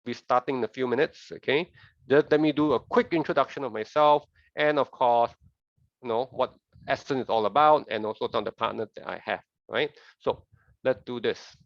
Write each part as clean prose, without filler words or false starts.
be starting in a few minutes. Okay, just let me do a quick introduction of myself, and of course, what ATCEN is all about, and also some of the partners that I have. Right. So let's do this.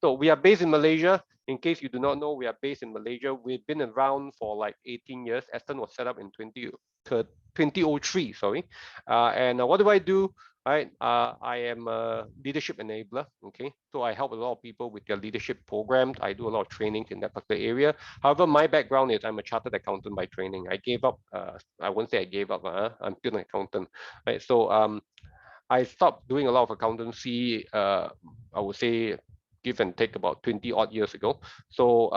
So we are based in Malaysia. In case you do not know, we are based in Malaysia. We've been around for like 18 years. ATCEN was set up in 2003, sorry. And what do I do? Right, I am a leadership enabler. Okay, so I help a lot of people with their leadership programs. I do a lot of trainings in that particular area. However, my background is I'm a chartered accountant by training. I gave up. I won't say I gave up. I'm still an accountant. Right, so I stopped doing a lot of accountancy. I would say give and take about 20 odd years ago. So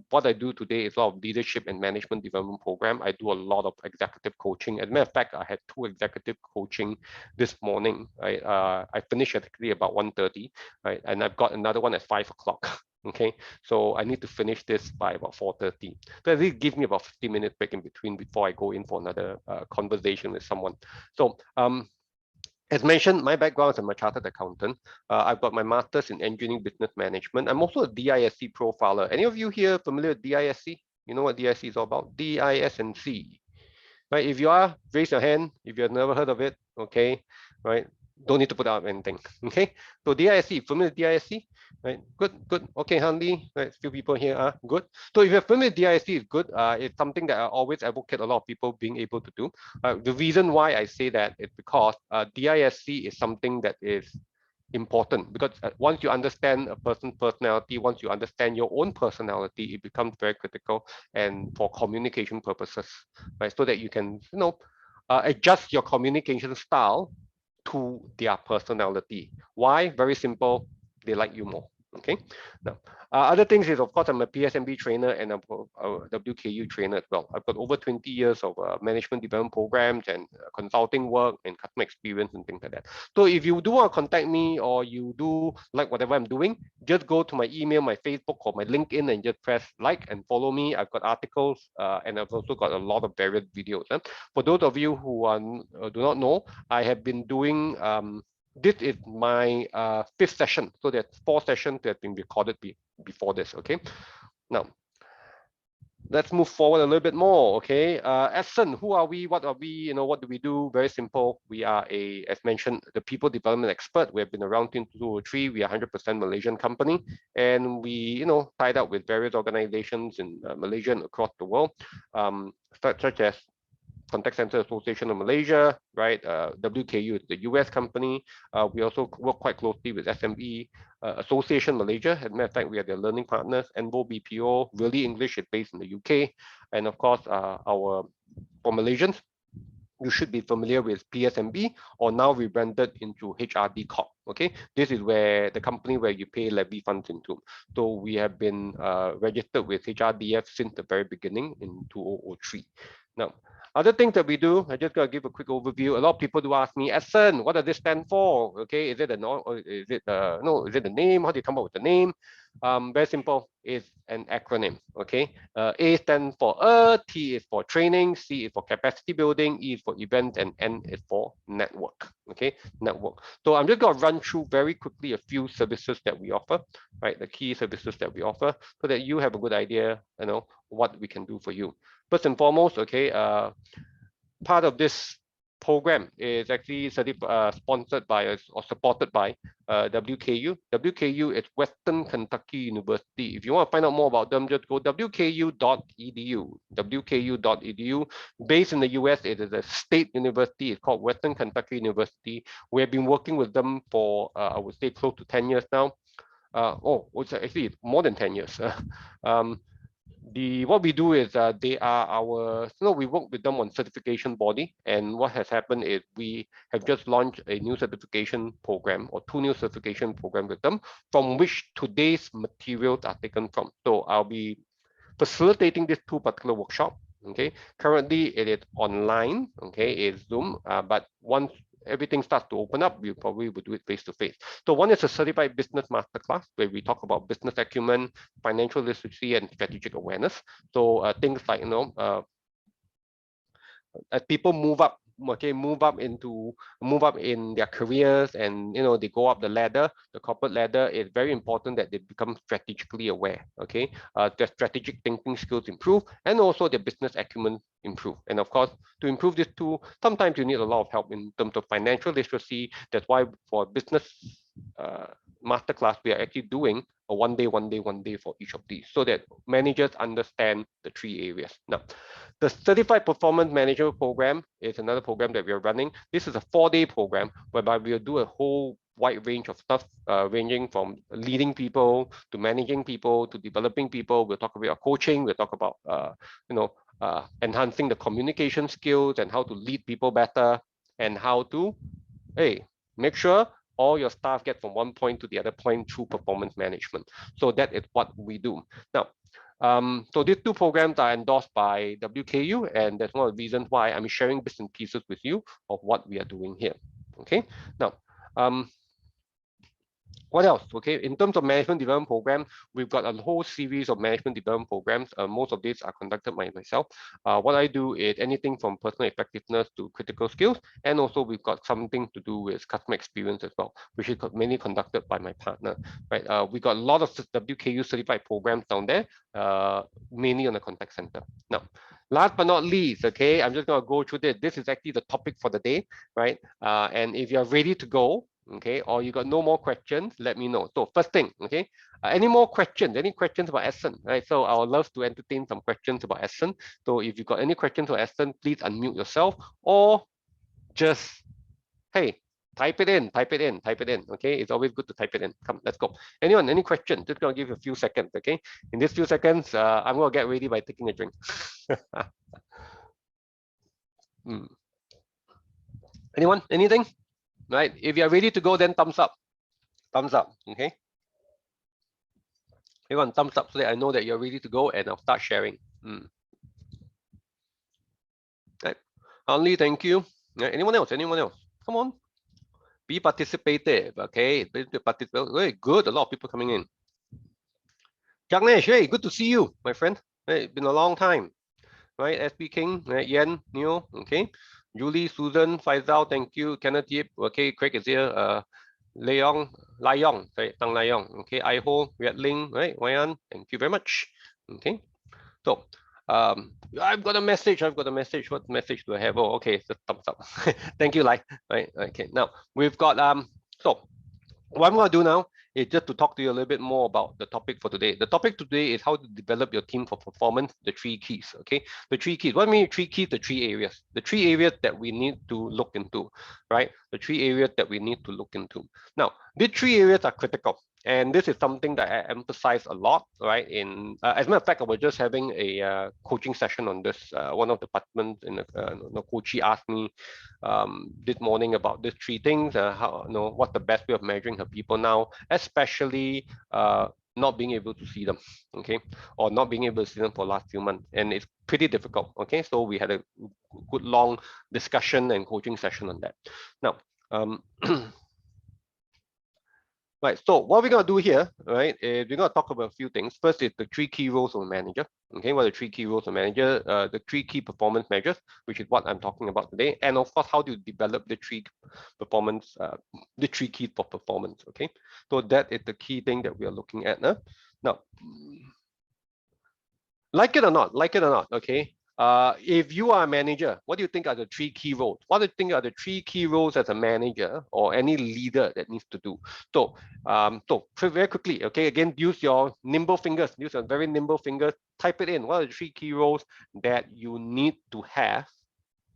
what I do today is a lot of leadership and management development program. I do a lot of executive coaching. As a matter of fact, I had 2 executive coaching this morning. Right? I finished at about 1:30, right? And I've got another one at 5 o'clock. Okay, so I need to finish this by about 4:30. So this gives me about 50-minute break in between before I go in for another conversation with someone. So as mentioned, my background is I'm a chartered accountant. I've got my master's in engineering business management. I'm also a DISC profiler. Any of you here familiar with DISC? You know what DISC is all about? DISC. Right? If you are, raise your hand. If you've never heard of it, okay, right? Don't need to put out anything. Okay. So DISC, familiar with DISC? Right. Good. Okay, Handy. Right. Few people here are good. So if you're familiar with DISC, is good. It's something that I always advocate a lot of people being able to do. The reason why I say that is because DISC is something that is important, because once you understand a person's personality, once you understand your own personality, it becomes very critical and for communication purposes, right? So that you can, adjust your communication style to their personality. Why? Very simple. They like you more. Okay. Now, other things is, of course, I'm a PSMB trainer and I'm a WKU trainer as well. I've got over 20 years of management development programs and consulting work and customer experience and things like that. So if you do want to contact me or you do like whatever I'm doing, just go to my email, my Facebook, or my LinkedIn and just press like and follow me. I've got articles and I've also got a lot of various videos. For those of you who do not know, I have been doing this is my 5th session. So there's 4 sessions that have been recorded before this. Okay. Now, let's move forward a little bit more. Okay. ATCEN, who are we? What are we? What do we do? Very simple. We are as mentioned, the people development expert. We have been around since 2003. We are 100% Malaysian company, and we, tied up with various organizations in Malaysia and across the world, such as Contact Center Association of Malaysia, right? WKU is the US company. We also work quite closely with SME Association Malaysia. As a matter of fact, we are their learning partners. Envo BPO, Really English is based in the UK. And of course, for Malaysians, you should be familiar with PSMB, or now rebranded into HRD Corp. Okay, this is where the company where you pay levy funds into. So we have been registered with HRDF since the very beginning in 2003. Now, other things that we do, I just gotta give a quick overview. A lot of people do ask me, ATCEN, what does this stand for? Okay, is it a name? How do you come up with the name? Very simple, it's an acronym. Okay, A stands for T is for training, C is for capacity building, E is for event, and N is for network. Okay, network. So I'm just gonna run through very quickly a few services that we offer, right? The key services that we offer, so that you have a good idea, what we can do for you. First and foremost, okay, part of this program is actually sponsored by or supported by WKU. WKU is Western Kentucky University. If you want to find out more about them, just go wku.edu. wku.edu. Based in the US, it is a state university. It's called Western Kentucky University. We have been working with them for, I would say, close to 10 years now. It's actually more than 10 years. What we do is they are our, we work with them on certification body, and what has happened is we have just launched a new certification program, or 2 new certification program with them, from which today's materials are taken from. So I'll be facilitating this 2 particular workshop. Okay, currently it is online. Okay, it's Zoom, but once everything starts to open up, we probably will do it face-to-face. So one is a certified business masterclass where we talk about business acumen, financial literacy, and strategic awareness. So things like, as people move up move up in their careers, and they go up the ladder, the corporate ladder, it's very important that they become strategically aware. Okay, their strategic thinking skills improve, and also their business acumen improve. And of course, to improve this too, sometimes you need a lot of help in terms of financial literacy. That's why for business masterclass, we are actually doing a one day for each of these, so that managers understand the 3 areas. Now, the Certified Performance Management Program is another program that we are running. This is a 4-day program whereby we'll do a whole wide range of stuff, ranging from leading people to managing people to developing people. We'll talk about coaching. We'll talk about enhancing the communication skills and how to lead people better, and how to make sure all your staff get from one point to the other point through performance management. So that is what we do. Now, so these 2 programs are endorsed by WKU, and that's one of the reasons why I'm sharing bits and pieces with you of what we are doing here. Okay, now, what else? Okay, in terms of management development program, we've got a whole series of management development programs. Most of these are conducted by myself. What I do is anything from personal effectiveness to critical skills, and also we've got something to do with customer experience as well, which is mainly conducted by my partner. Right? We got a lot of WKU certified programs down there, mainly on the contact center. Now, last but not least, okay, I'm just going to go through this. This is actually the topic for the day, right? And if you're ready to go, okay, or you got no more questions, let me know. So first thing, okay, any more questions? Any questions about ATCEN? Right, so I would love to entertain some questions about ATCEN. So if you got any questions about ATCEN, please unmute yourself, or just, hey, type it in. Okay, it's always good to type it in. Come, let's go. Anyone, any questions? Just gonna give you a few seconds. Okay, in these few seconds, I'm gonna get ready by taking a drink. Anyone, anything? Right, if you're ready to go, then thumbs up. Okay, everyone, thumbs up so that I know that you're ready to go, and I'll start sharing. Right, only thank you. Right. Anyone else? Come on, be participative. Okay, very good. A lot of people coming in. Jagnesh, hey, good to see you, my friend. Hey, it's been a long time. Right, SB King, right, Yen, Neo, okay, Julie, Susan, Faisal, thank you, Kenneth Yip, okay, Craig is here, Lai Yong, sorry, Tang Lai Yong, okay, Iho, Red Ling, right, Wayan, thank you very much, okay. So, I've got a message. What message do I have? Oh, okay, so thumbs up. Thank you, Lai. Right, okay. Now we've got so what I'm going to do now is just to talk to you a little bit more about the topic for today. The topic today is how to develop your team for performance, the 3 keys, okay? The 3 keys. What I mean 3 keys? The 3 areas. The 3 areas that we need to look into, right? The 3 areas that we need to look into. Now, these 3 areas are critical. And this is something that I emphasize a lot, right? As a matter of fact, I was just having a coaching session on this. One of the participants in the coachee asked me this morning about these 3 things. How what's the best way of measuring her people now, especially not being able to see them, okay, or not being able to see them for the last few months, and it's pretty difficult. Okay, so we had a good long discussion and coaching session on that. Now, right, so what we're going to do here, right, is we're going to talk about a few things. First is the 3 key roles of a manager. Okay, what are the 3 key roles of a manager? The 3 key performance measures, which is what I'm talking about today. And of course, how to develop the 3 performance, the 3 keys for performance. Okay, so that is the key thing that we are looking at. Now, like it or not, okay, if you are a manager, what do you think are the 3 key roles? What do you think are the 3 key roles as a manager or any leader that needs to do? So, very quickly, okay, again, use your nimble fingers, use your very nimble fingers, type it in. What are the 3 key roles that you need to have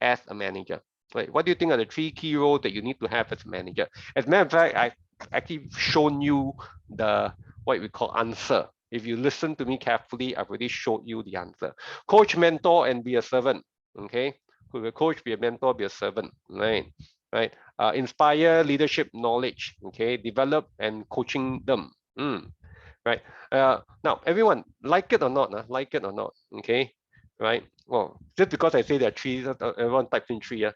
as a manager? Right? What do you think are the 3 key roles that you need to have as a manager? As a matter of fact, I've actually shown you the what we call answer. If you listen to me carefully, I've already showed you the answer. Coach, mentor, and be a servant. Okay, could be a coach, be a mentor, be a servant. Right, right. Inspire, leadership, knowledge. Okay, develop and coaching them. Right. Now, everyone, like it or not, like it or not. Okay, right. Well, just because I say there are 3, everyone types in 3.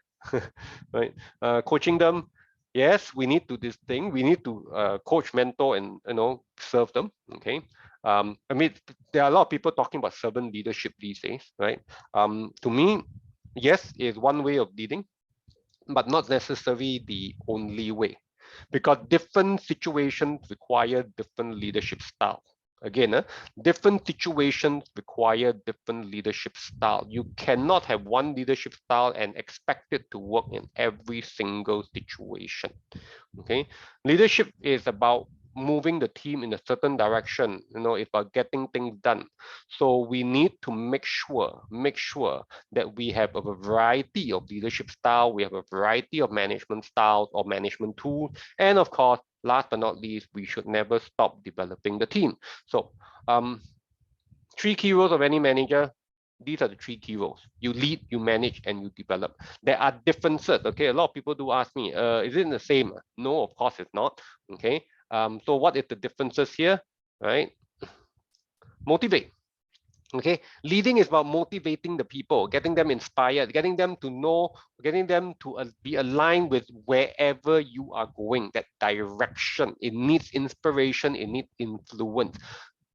Right. Coaching them. Yes, we need to do this thing. We need to coach, mentor, and serve them. Okay. I mean, there are a lot of people talking about servant leadership these days, right? To me, yes, it's one way of leading, but not necessarily the only way, because different situations require different leadership style. Again, different situations require different leadership style. You cannot have one leadership style and expect it to work in every single situation. Okay, leadership is about moving the team in a certain direction. It's about getting things done. So we need to make sure that we have a variety of leadership style, we have a variety of management styles or management tools, and of course, last but not least, we should never stop developing the team. So three key roles of any manager. These are the three key roles. You lead, you manage, and you develop. There are differences. Okay, a lot of people do ask me, is it the same? No, of course it's not. Okay, so what is the differences here? Right? Motivate. Okay, leading is about motivating the people, getting them inspired, getting them to know, getting them to be aligned with wherever you are going, that direction. It needs inspiration, it needs influence.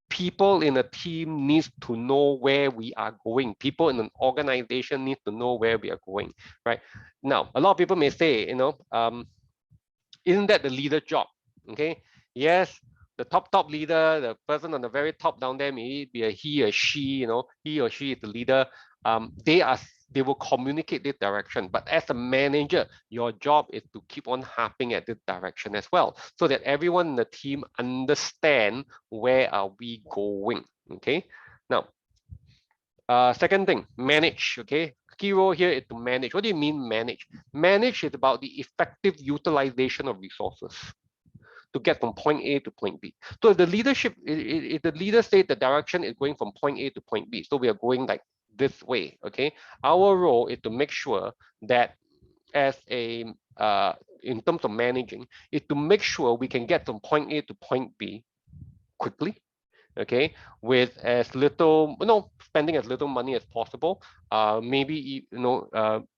People in a team needs to know where we are going. People in an organization need to know where we are going, right? Now, a lot of people may say, isn't that the leader job? Okay, yes, the top leader, the person on the very top down there, may be a he or she, he or she is the leader. They will communicate this direction, but as a manager, your job is to keep on harping at this direction as well, so that everyone in the team understand where are we going. Okay, now second thing, manage. Okay, key role here is to manage. What do you mean manage? Manage is about the effective utilization of resources to get from point A to point B. So if the leadership, if the leader says the direction is going from point A to point B, so we are going like this way, okay? Our role is to make sure that as a, in terms of managing, is to make sure we can get from point A to point B quickly, okay, with as little, spending as little money as possible, maybe,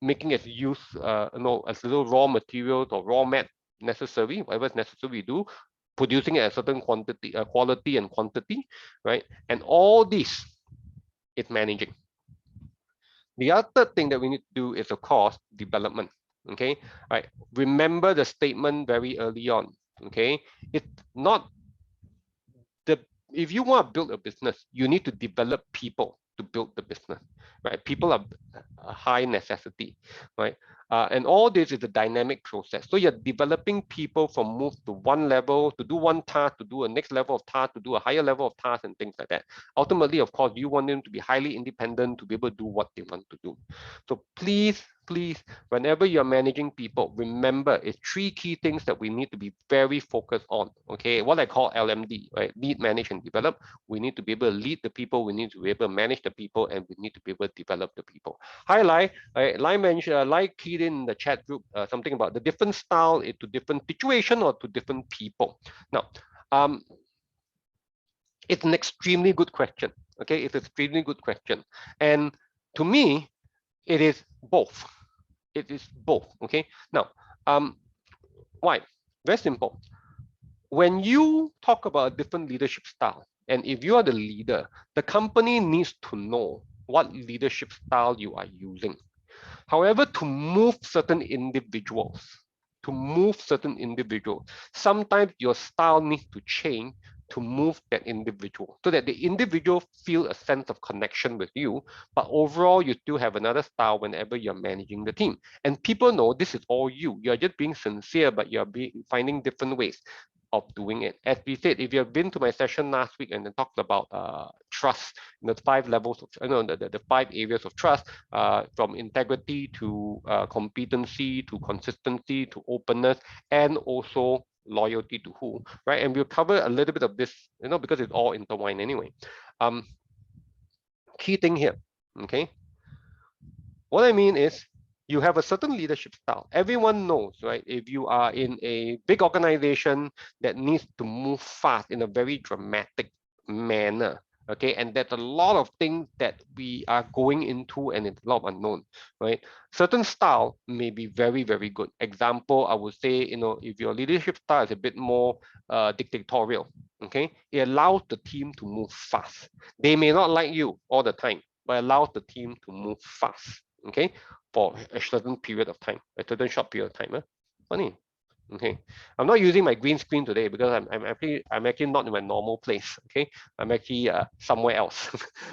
making as use, as little raw materials or raw mat necessary, whatever is necessary we do, producing at a certain quantity, quality and quantity, right? And all this is managing. The other thing that we need to do is, of course, development. Okay, right? Remember the statement very early on. Okay, it's not the if you want to build a business, you need to develop people to build the business, right? People are a high necessity, right? And all this is a dynamic process. So you're developing people from move to one level, to do one task, to do a next level of task, to do a higher level of task, and things like that. Ultimately, of course, you want them to be highly independent, to be able to do what they want to do. So please, whenever you're managing people, remember it's three key things that we need to be very focused on. Okay, what I call LMD, right? Lead, manage, and develop. We need to be able to lead the people, we need to be able to manage the people, and we need to be able to develop the people. Hi, Lai. Lai mentioned, Lai keyed in the chat group something about the different style to different situation or to different people. Now, it's an extremely good question. Okay, it's an extremely good question, and to me, it is both. It is both. Okay. Now, why? Very simple. When you talk about a different leadership style, and if you are the leader, the company needs to know what leadership style you are using. However, to move certain individuals, sometimes your style needs to change to move that individual, so that the individual feel a sense of connection with you, but overall you still have another style whenever you're managing the team. And people know this is all you. You're just being sincere, but you're finding different ways of doing it. As we said, if you have been to my session last week and talked about trust, the 5 levels of, the 5 areas of trust, from integrity to competency to consistency to openness, and also loyalty to who, right? And we'll cover a little bit of this, because it's all intertwined anyway. Key thing here, okay? What I mean is, you have a certain leadership style. Everyone knows, right? If you are in a big organization that needs to move fast in a very dramatic manner, okay, and there's a lot of things that we are going into, and it's a lot of unknown, right? Certain style may be very, very good. Example, I would say, if your leadership style is a bit more dictatorial, okay, it allows the team to move fast. They may not like you all the time, but allows the team to move fast. Okay, for a certain period of time, a certain short period of time. Huh? Funny. Okay, I'm not using my green screen today because I'm actually not in my normal place. Okay, I'm actually somewhere else.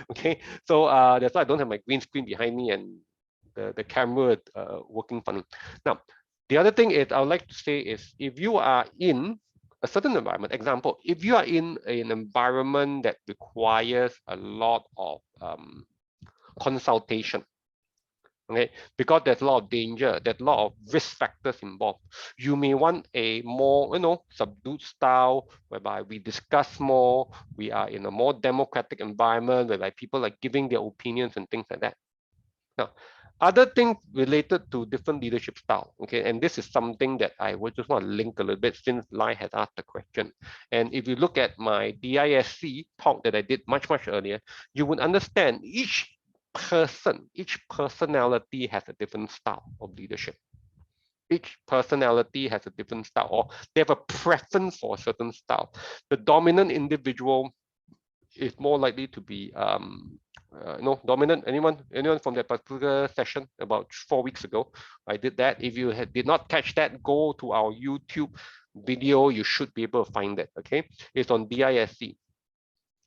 Okay, so that's why I don't have my green screen behind me and the camera working funny. Now, the other thing is I would like to say is if you are in a certain environment, example, if you are in an environment that requires a lot of consultation, okay, because there's a lot of danger, there's a lot of risk factors involved. You may want a more, subdued style whereby we discuss more, we are in a more democratic environment whereby people are giving their opinions and things like that. Now, other things related to different leadership style, okay, and this is something that I would just want to link a little bit since Lai has asked the question. And if you look at my DISC talk that I did much earlier, you would understand each personality has a different style of leadership. Each personality has a different style, or they have a preference for a certain style. The dominant individual is more likely to be dominant. Anyone from that particular session about 4 weeks ago? I did that. If you did not catch that, go to our YouTube video. You should be able to find it. Okay, it's on DISC.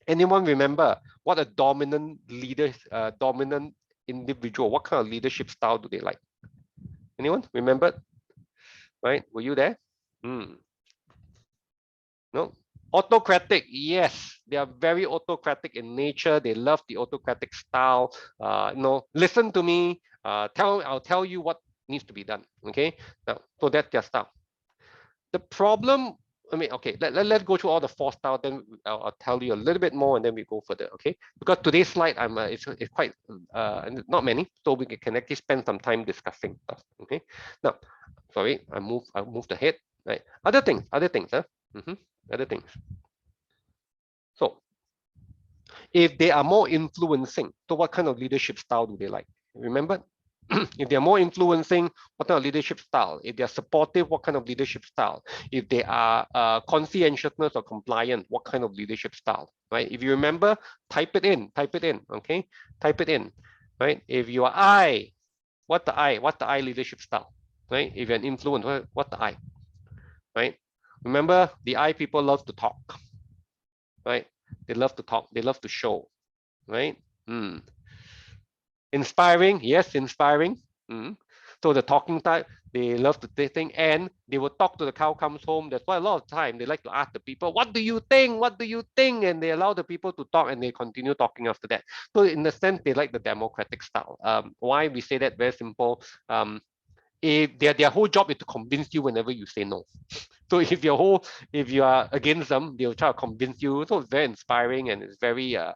Anyone remember what a dominant leader, dominant individual, what kind of leadership style do they like? Anyone remember? Right? Were you there? No? Autocratic, yes, they are very autocratic in nature. They love the autocratic style. Listen to me. I'll tell you what needs to be done. Okay, now so that's their style. The problem, okay, let's go through all the 4 styles. Then I'll tell you a little bit more, and then we go further. Okay, because today's slide it's quite not many, so we can actually spend some time discussing stuff. Okay, now, sorry, I moved ahead. Right, other things, Other things. So if they are more influencing, so what kind of leadership style do they like? Remember, if they're more influencing, what kind of leadership style? If they're supportive, what kind of leadership style? If they are conscientiousness or compliant, what kind of leadership style? Right? If you remember, type it in. Okay, type it in. Right? If you are I, what the I leadership style? Right? If you're an influencer, what the I? Right? Remember, the I people love to talk. Right? They love to talk. They love to show. Right? Inspiring, yes, inspiring. So the talking type, they love to think, and they will talk to the cow comes home. That's why a lot of time they like to ask the people, what do you think? What do you think? And they allow the people to talk, and they continue talking after that. So in a sense, they like the democratic style. Why we say that? Very simple. If their whole job is to convince you whenever you say no. So if you are against them, they'll try to convince you. So it's very inspiring, and it's very you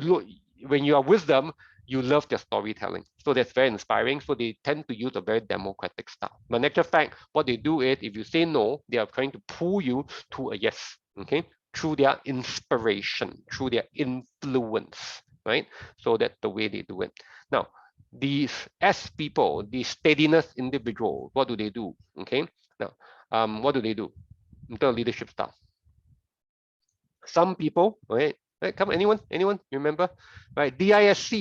look, when you are with them, you love their storytelling. So that's very inspiring. So they tend to use a very democratic style. But in actual fact, what they do is if you say no, they are trying to pull you to a yes. Okay, through their inspiration, through their influence, right? So that's the way they do it. Now, these S people, the steadiness individual, what do they do? Okay, now, what do they do in terms of leadership style? Some people, right? Come, anyone remember? Right, DISC,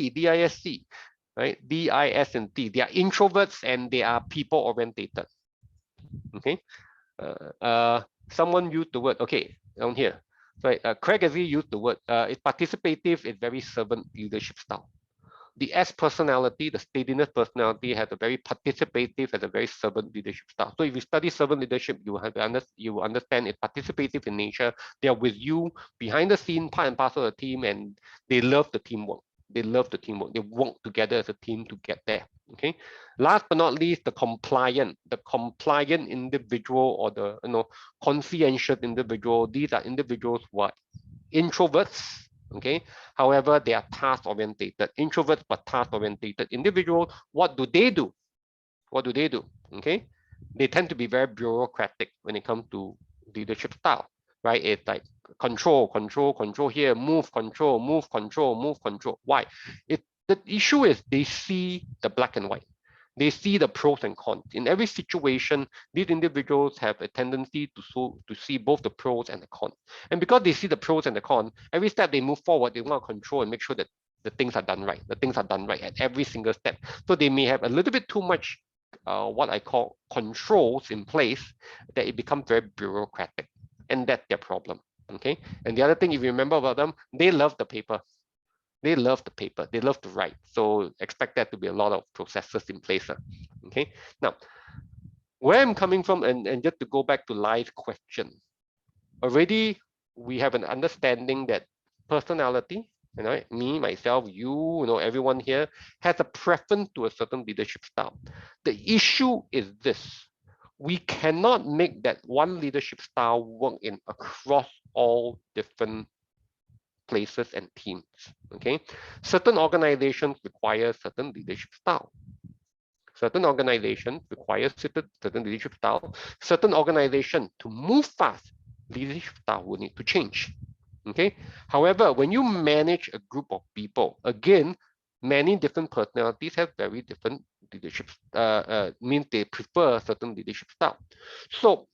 right? DISC. They are introverts and they are people orientated. Okay, someone used the word. Okay, down here, right? Craig has used the word. It's participative. It's very servant leadership style. The S personality, the steadiness personality, has a very participative, has a very servant leadership style. So if you study servant leadership, you will understand it's participative in nature. They are with you behind the scene, part and parcel of the team, and they love the teamwork. They work together as a team to get there. Okay. Last but not least, the compliant individual, or the conscientious individual. These are individuals who are introverts. Okay, however, they are task orientated. Introverts but task orientated individuals. What do they do? Okay, they tend to be very bureaucratic when it comes to leadership style, right? It's like control here, move, control. Why? The issue is they see the black and white. They see the pros and cons. In every situation, these individuals have a tendency to see both the pros and the cons. And because they see the pros and the cons, every step they move forward, they want to control and make sure that the things are done right. The things are done right at every single step. So they may have a little bit too much what I call controls in place that it becomes very bureaucratic, and that's their problem. Okay. And the other thing, if you remember about them, they love the paper. They love the paper. They love to write. So expect that to be a lot of processes in place. Okay. Now, where I'm coming from, and just to go back to Lai's question, already we have an understanding that personality, you know, me, myself, you know, everyone here has a preference to a certain leadership style. The issue is this: we cannot make that one leadership style work in across all different places and teams. Okay, certain organizations require certain leadership style. Certain organizations require certain leadership style. Certain organizations, to move fast, leadership style will need to change. Okay. However, when you manage a group of people, again, many different personalities have very different leadership. Means they prefer a certain leadership style. So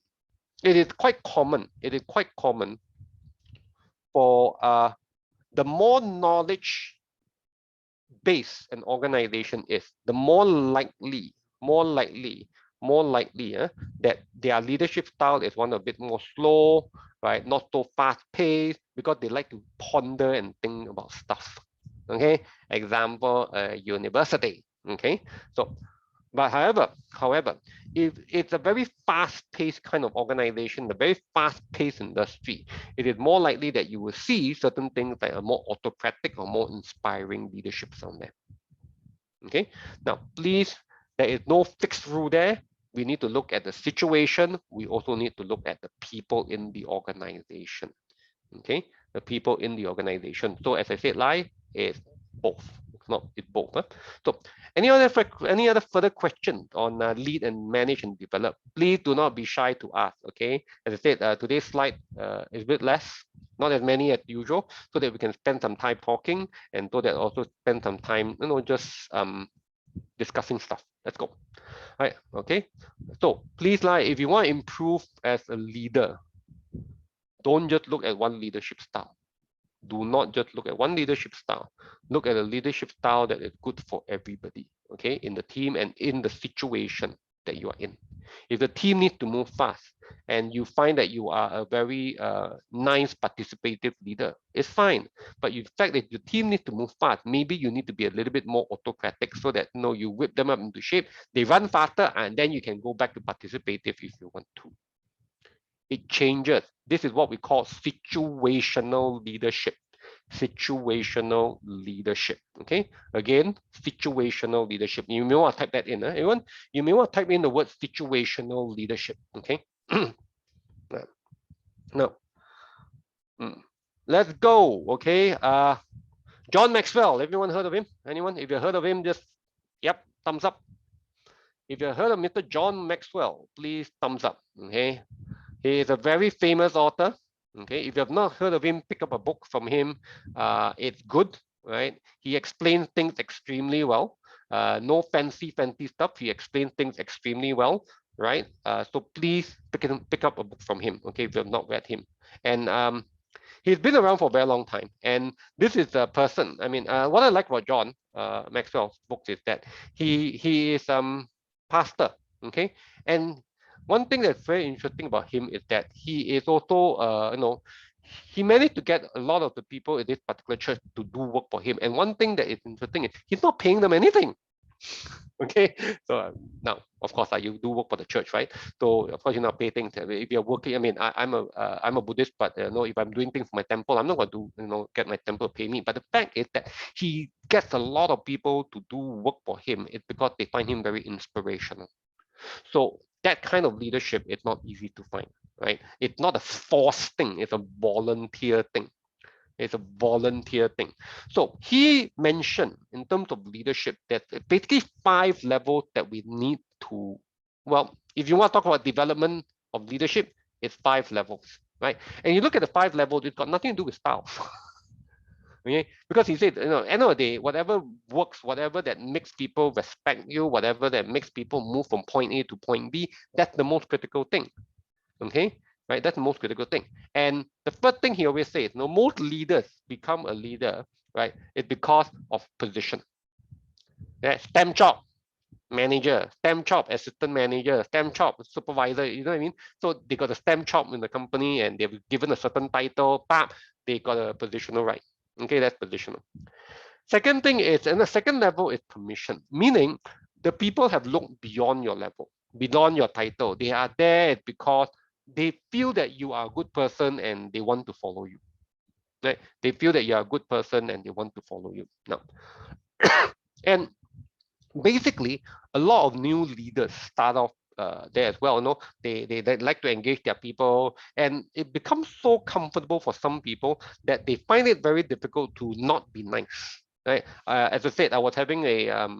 it is quite common. It is quite common for the more knowledge base an organization is, the more likely that their leadership style is one a bit more slow, right? Not so fast paced, because they like to ponder and think about stuff. Okay, example, university. Okay, so but however, if it's a very fast-paced kind of organization, a very fast-paced industry, it is more likely that you will see certain things like a more autocratic or more inspiring leaderships on there. Okay. Now, please, there is no fixed rule there. We need to look at the situation. We also need to look at the people in the organization. Okay, the people in the organization. So as I said, Lai is both. It's both. Huh? So any other further questions on lead and manage and develop? Please do not be shy to ask. Okay, as I said, today's slide is a bit less, not as many as usual, so that we can spend some time talking, and so that also spend some time, you know, just discussing stuff. Let's go. All right. Okay. So please, Lai, if you want to improve as a leader, don't just look at one leadership style. Do not just look at one leadership style. Look at a leadership style that is good for everybody, okay, in the team and in the situation that you are in. If the team needs to move fast and you find that you are a very nice participative leader, it's fine. But in fact, if the team needs to move fast, maybe you need to be a little bit more autocratic, so that, you know, you whip them up into shape, they run faster, and then you can go back to participative if you want to. It changes. This is what we call situational leadership. Situational leadership. Okay. Again, situational leadership. You may want to type that in, everyone. You may want to type in the word situational leadership. Okay. Now, let's go. Okay. John Maxwell. Everyone heard of him? Anyone? If you heard of him, just yep, thumbs up. If you heard of Mr. John Maxwell, please thumbs up. Okay. He is a very famous author. Okay, if you have not heard of him, pick up a book from him. It's good, right? He explains things extremely well. No fancy stuff. He explains things extremely well, right? So please pick up a book from him. Okay, if you have not read him, and he's been around for a very long time. And this is a person. I mean, what I like about John Maxwell's books is that he is pastor. Okay, and one thing that's very interesting about him is that he is also, you know, he managed to get a lot of the people in this particular church to do work for him. And one thing that is interesting is he's not paying them anything. Okay, so now, of course, you do work for the church, right? So of course you not pay things. If you're working, I mean, I'm a Buddhist, but you know, if I'm doing things for my temple, I'm not going to, you know, get my temple pay me. But the fact is that he gets a lot of people to do work for him. It's because they find him very inspirational. So that kind of leadership is not easy to find, right? It's not a forced thing. It's a volunteer thing. It's a volunteer thing. So he mentioned in terms of leadership that basically 5 levels that we need to, well, if you want to talk about development of leadership, it's 5 levels, right? And you look at the 5 levels, it's got nothing to do with style. Okay, because he said, you know, end of the day, whatever works, whatever that makes people respect you, whatever that makes people move from point A to point B, that's the most critical thing. Okay, right? That's the most critical thing. And the first thing he always says, you know, most leaders become a leader right? It's because of position. Yeah, STEM job manager, STEM job assistant manager, STEM job supervisor, you know what I mean? So they got a STEM job in the company and they've given a certain title, bam, they got a positional right. Okay, that's positional. Second thing is, and the second level is permission, meaning the people have looked beyond your level, beyond your title. They are there because they feel that you are a good person and they want to follow you. Right? They feel that you are a good person and they want to follow you. Now, and basically, a lot of new leaders start off there as well. You know, they like to engage their people, and it becomes so comfortable for some people that they find it very difficult to not be nice. Right? As I said, I was having a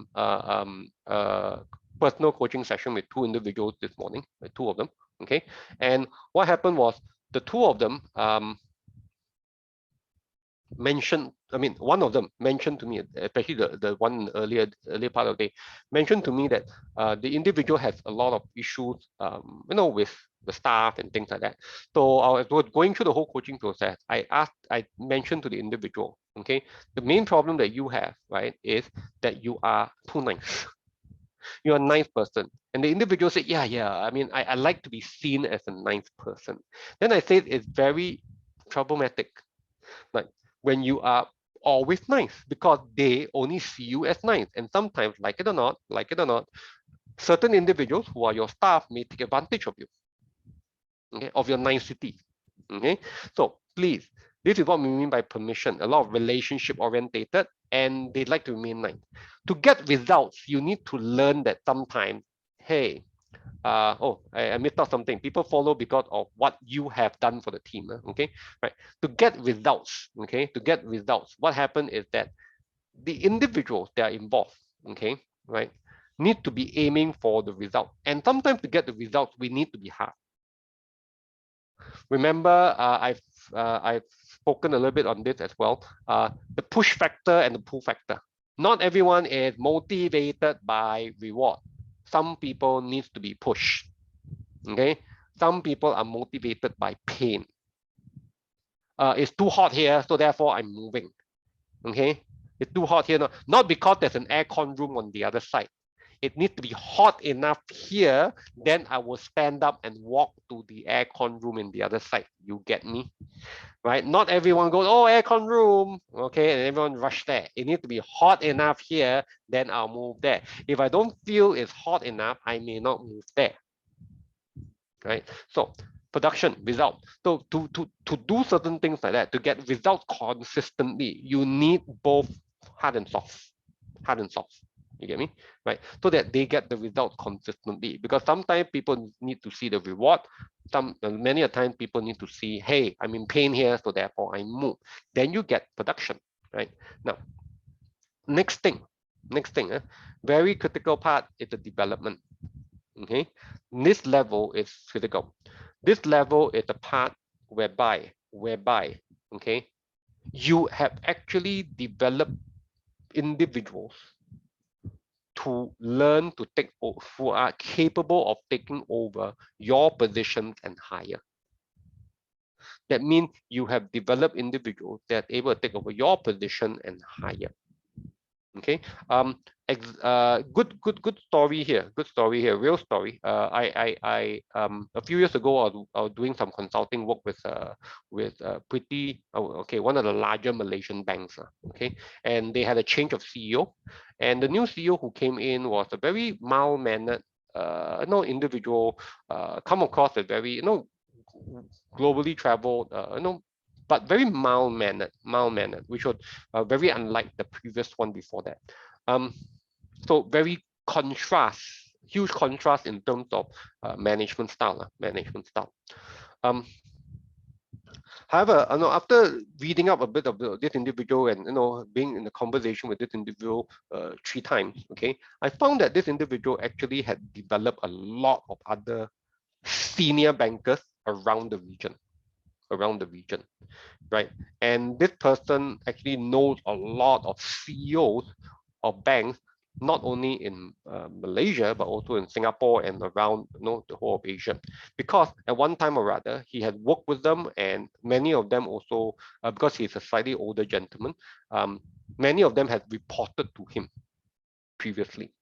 personal coaching session with two individuals this morning, two of them. Okay, and what happened was the two of them mentioned, I mean, one of them mentioned to me, especially the one earlier part of the day, mentioned to me that the individual has a lot of issues, you know, with the staff and things like that. So I was going through the whole coaching process. I mentioned to the individual, okay, the main problem that you have, right, is that you are too nice. You're a nice person. And the individual said, yeah, I mean, I like to be seen as a nice person. Then I said, it's very problematic. Like when you are always nice, because they only see you as nice. And sometimes, like it or not, certain individuals who are your staff may take advantage of you, okay, of your nicety. Okay, so please, this is what we mean by permission. A lot of relationship orientated, and they like to remain nice. To get results, you need to learn that sometimes, hey, I missed out something. People follow because of what you have done for the team. Okay, right. To get results, okay, to get results, what happened is that the individuals that are involved, okay, right, need to be aiming for the result. And sometimes to get the results, we need to be hard. Remember, I've spoken a little bit on this as well. The push factor and the pull factor. Not everyone is motivated by reward. Some people need to be pushed. Okay, some people are motivated by pain. It's too hot here, so therefore I'm moving. Okay, it's too hot here, not because there's an aircon room on the other side. It needs to be hot enough here, then I will stand up and walk to the aircon room in the other side. You get me? Right? Not everyone goes, oh, aircon room, okay, and everyone rush there. It needs to be hot enough here, then I'll move there. If I don't feel it's hot enough, I may not move there. Right? So production, result. So to do certain things like that, to get results consistently, you need both hard and soft. Hard and soft. You get me? Right? So that they get the results consistently. Because sometimes people need to see the reward. Many a time people need to see, hey, I'm in pain here, so therefore I move. Then you get production. Right? Now, next thing, very critical part is the development. Okay, this level is critical. This level is the part whereby, okay, you have actually developed individuals to learn to take over, who are capable of taking over your positions and higher. That means you have developed individuals that are able to take over your position and higher. Okay, good story here. Real story. A few years ago, I was doing some consulting work with one of the larger Malaysian banks. Okay, and they had a change of CEO, and the new CEO who came in was a very mild-mannered, individual, come across as very, globally traveled, but very mild-mannered, which was very unlike the previous one before that. So very huge contrast in terms of management style. However, after reading up a bit of this individual and being in a conversation with this individual 3 times, okay, I found that this individual actually had developed a lot of other senior bankers around the region, right? And this person actually knows a lot of CEOs of banks not only in Malaysia, but also in Singapore and around the whole of Asia. Because at one time or rather, he had worked with them, and many of them also, because he's a slightly older gentleman, many of them had reported to him previously.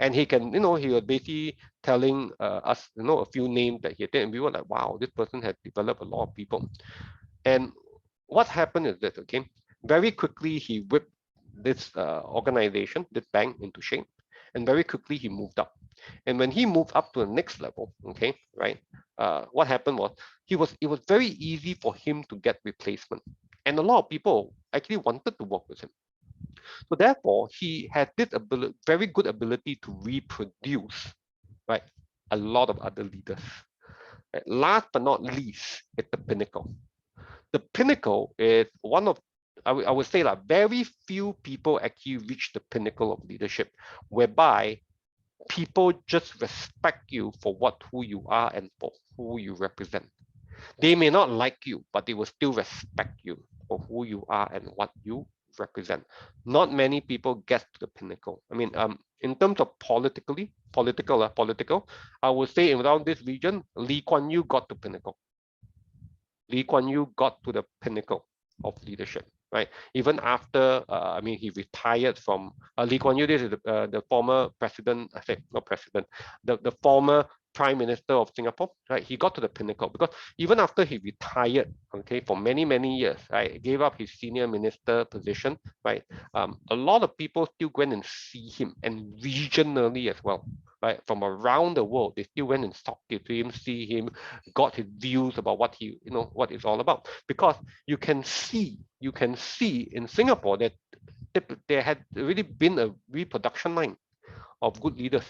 And he can, he was basically telling us, a few names that he did, and we were like, wow, this person has developed a lot of people. And what happened is that, okay, very quickly he whipped this organization, this bank, into shape, and very quickly he moved up. And when he moved up to the next level, okay, right, what happened was it was very easy for him to get replacement, and a lot of people actually wanted to work with him. So therefore, he had this very good ability to reproduce, right, a lot of other leaders. Right? Last but not least, it's the Pinnacle. The Pinnacle is one of, I would say, like, very few people actually reach the pinnacle of leadership, whereby people just respect you for who you are and for who you represent. They may not like you, but they will still respect you for who you are and what you represent. Not many people get to the pinnacle. I mean, in terms of political, I would say around this region, Lee Kuan Yew got to pinnacle. Lee Kuan Yew got to the pinnacle of leadership, right? Even after, he retired from Lee Kuan Yew. This is the former president, I say not president, the former prime minister of Singapore, right? He got to the pinnacle because even after he retired, okay, for many, many years, right, gave up his senior minister position, right? A lot of people still went and see him, and regionally as well, right? From around the world, they still went and talked to him, see him, got his views about what what it's all about. Because you can see in Singapore that there had really been a reproduction line of good leaders,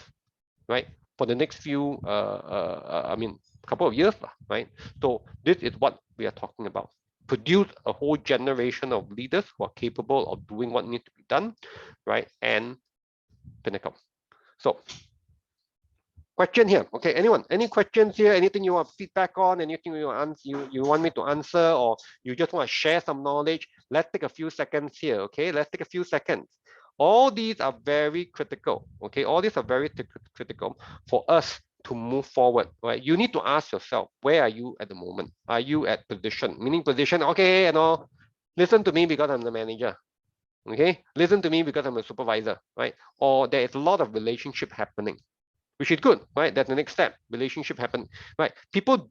right? For the next few, couple of years, right? So this is what we are talking about. Produce a whole generation of leaders who are capable of doing what needs to be done, right? And Pinnacle. So question here. Okay, anyone? Any questions here? Anything you want feedback on? Anything you want you want me to answer, or you just want to share some knowledge? Let's take a few seconds here. Okay, let's take a few seconds. All these are very critical. Okay, all these are very critical for us to move forward. Right? You need to ask yourself, where are you at the moment? Are you at position? Meaning position. Okay, listen to me because I'm the manager. Okay, listen to me because I'm a supervisor. Right? Or there is a lot of relationship happening, which is good, right? That's the next step. Relationship happen, right? People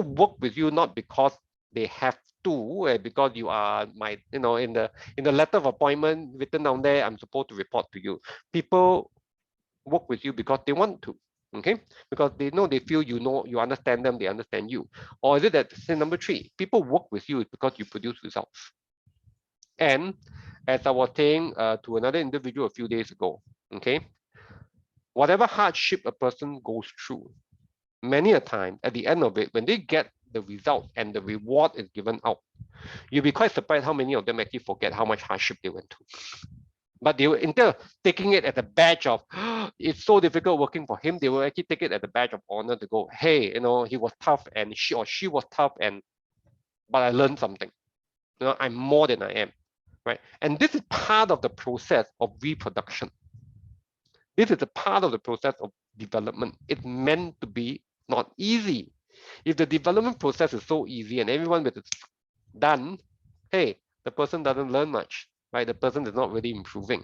work with you not because they have to, because you are in the letter of appointment written down there, I'm supposed to report to you. People work with you because they want to, okay? Because they feel you understand them, they understand you. Or is it that, say, number 3, people work with you because you produce results. And as I was saying to another individual a few days ago, okay, whatever hardship a person goes through, many a time at the end of it, when they get the result and the reward is given out, you'll be quite surprised how many of them actually forget how much hardship they went through. But they will, instead of taking it as a badge of, it's so difficult working for him, they will actually take it as a badge of honor to go, hey, he was tough and she was tough, but I learned something. I'm more than I am, right? And this is part of the process of reproduction. This is a part of the process of development. It's meant to be not easy. If the development process is so easy and everyone with it done, hey, the person doesn't learn much, right? The person is not really improving.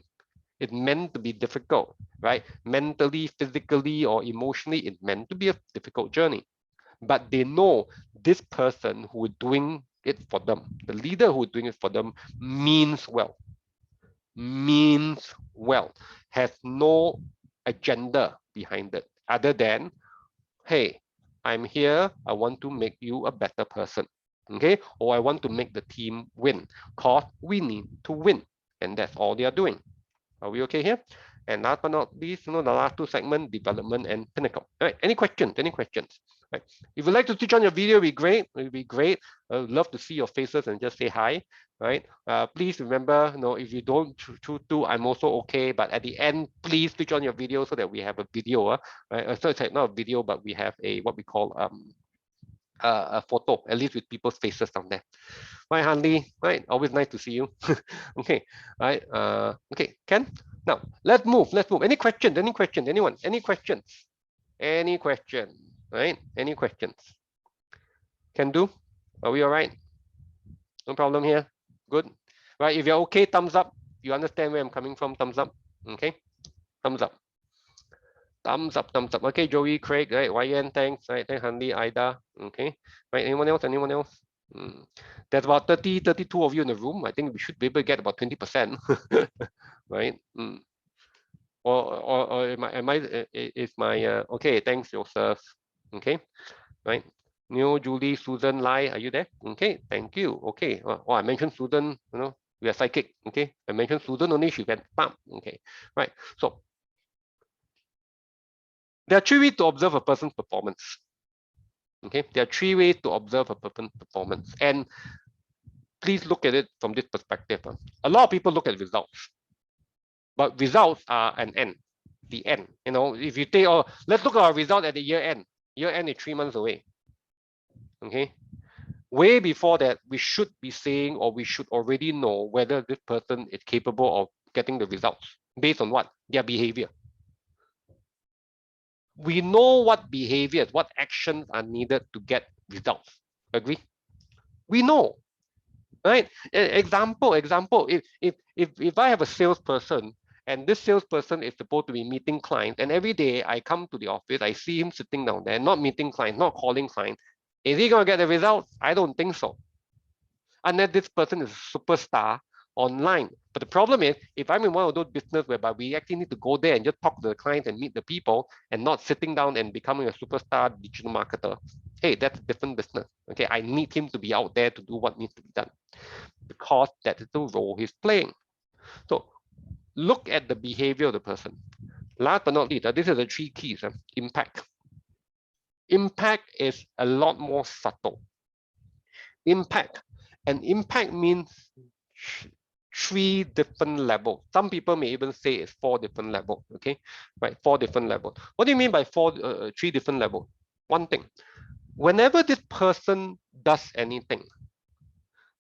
It's meant to be difficult, right? Mentally, physically, or emotionally, it's meant to be a difficult journey. But they know this person who is doing it for them, the leader who is doing it for them, means well, has no agenda behind it other than, hey, I'm here, I want to make you a better person, okay? Or I want to make the team win, because we need to win, and that's all they are doing. Are we okay here? And last but not least, the last 2 segments, development and Pinnacle. All right, any questions? Right. If you'd like to switch on your video, it'd be great. I would love to see your faces and just say hi, right? Please remember, if you don't choose to, I'm also okay. But at the end, please switch on your video so that we have a video, right? So it's not a video, but we have a what we call a photo, at least with people's faces down there. Right, Hanley? Right, always nice to see you. Okay, right. Okay, Ken. Now let's move. Let's move. Any questions? Any questions? Anyone? Any questions? Any question? Right? Any questions? Can do. Are we all right? No problem here. Good. Right. If you're okay, thumbs up. You understand where I'm coming from? Thumbs up. Okay. Thumbs up. Thumbs up, thumbs up. Okay, Joey, Craig, right? YN, thanks. Right, thanks, Handy, Ida. Okay. Right, anyone else? Anyone else? There's about 32 of you in the room. I think we should be able to get about 20%. Right? Or is my okay, thanks, Joseph. Okay, right. Neil, Julie, Susan, Lai, are you there? Okay, thank you. Okay. Oh, I mentioned Susan, we are psychic. Okay. I mentioned Susan only, she went bam. Okay. Right. So there are 3 ways to observe a person's performance. Okay, there are 3 ways to observe a person's performance, and please look at it from this perspective. A lot of people look at results, but results are an end, the end. If you take, oh, let's look at our result at the year end. Year end is 3 months away. Okay, way before that, we should be saying, or we should already know whether this person is capable of getting the results based on what? Their behavior. We know what behaviors, what actions are needed to get results. Agree? We know, right? Example. If I have a salesperson and this salesperson is supposed to be meeting clients, and every day I come to the office, I see him sitting down there, not meeting clients, not calling clients. Is he going to get the results? I don't think so. Unless this person is a superstar online. But the problem is, if I'm in one of those business whereby we actually need to go there and just talk to the clients and meet the people and not sitting down and becoming a superstar digital marketer, hey, that's a different business. Okay, I need him to be out there to do what needs to be done because that is the role he's playing. So look at the behavior of the person. Last but not least, this is the 3 keys. Impact. Impact is a lot more subtle. Impact. And impact means 3 different levels. Some people may even say it's 4 different levels. Okay, right? 4 different levels. What do you mean by 3 different levels? One thing, whenever this person does anything,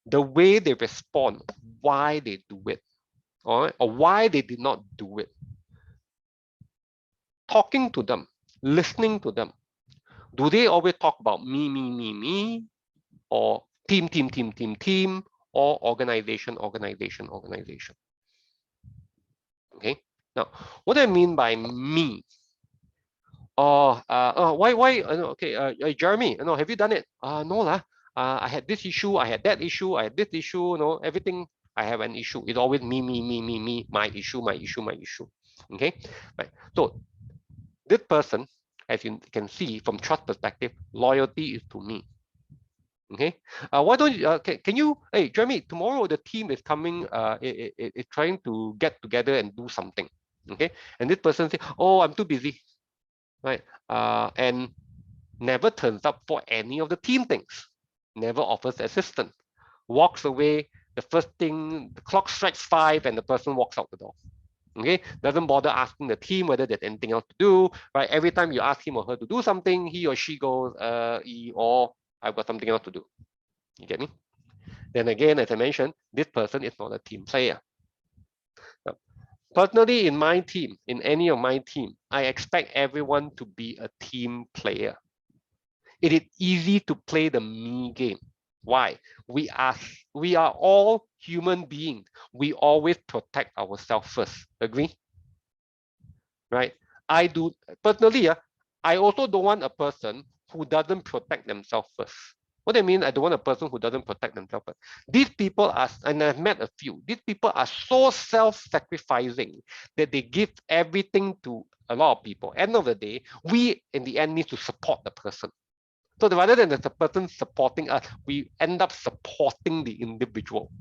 the way they respond, why they do it, or why they did not do it, talking to them, listening to them, do they always talk about me, or team, or organization? Okay. Now, what I mean by me, why? Okay, Jeremy, have you done it? No lah. I had this issue, I had that issue, I had this issue. Everything I have an issue. It's always me, my issue. Okay, right. So this person, as you can see from trust perspective, loyalty is to me. Okay, why don't you? Can you? Hey, Jeremy, tomorrow the team is coming. Is trying to get together and do something. Okay, and this person say, "Oh, I'm too busy," right? And never turns up for any of the team things. Never offers assistance. Walks away. The first thing, the clock strikes 5, and the person walks out the door. Okay, doesn't bother asking the team whether there's anything else to do. Right? Every time you ask him or her to do something, he or she goes, or I've got something else to do. You get me? Then again, as I mentioned, this person is not a team player. Now, personally, in my team, in any of my team, I expect everyone to be a team player. It is easy to play the me game. Why? We are all human beings. We always protect ourselves first. Agree? Right? I do personally. I also don't want a person who doesn't protect themselves first. What do I mean? I don't want a person who doesn't protect themselves first. These people are, and I've met a few, these people are so self-sacrificing that they give everything to a lot of people. End of the day, we in the end need to support the person. So rather than the person supporting us, we end up supporting the individual.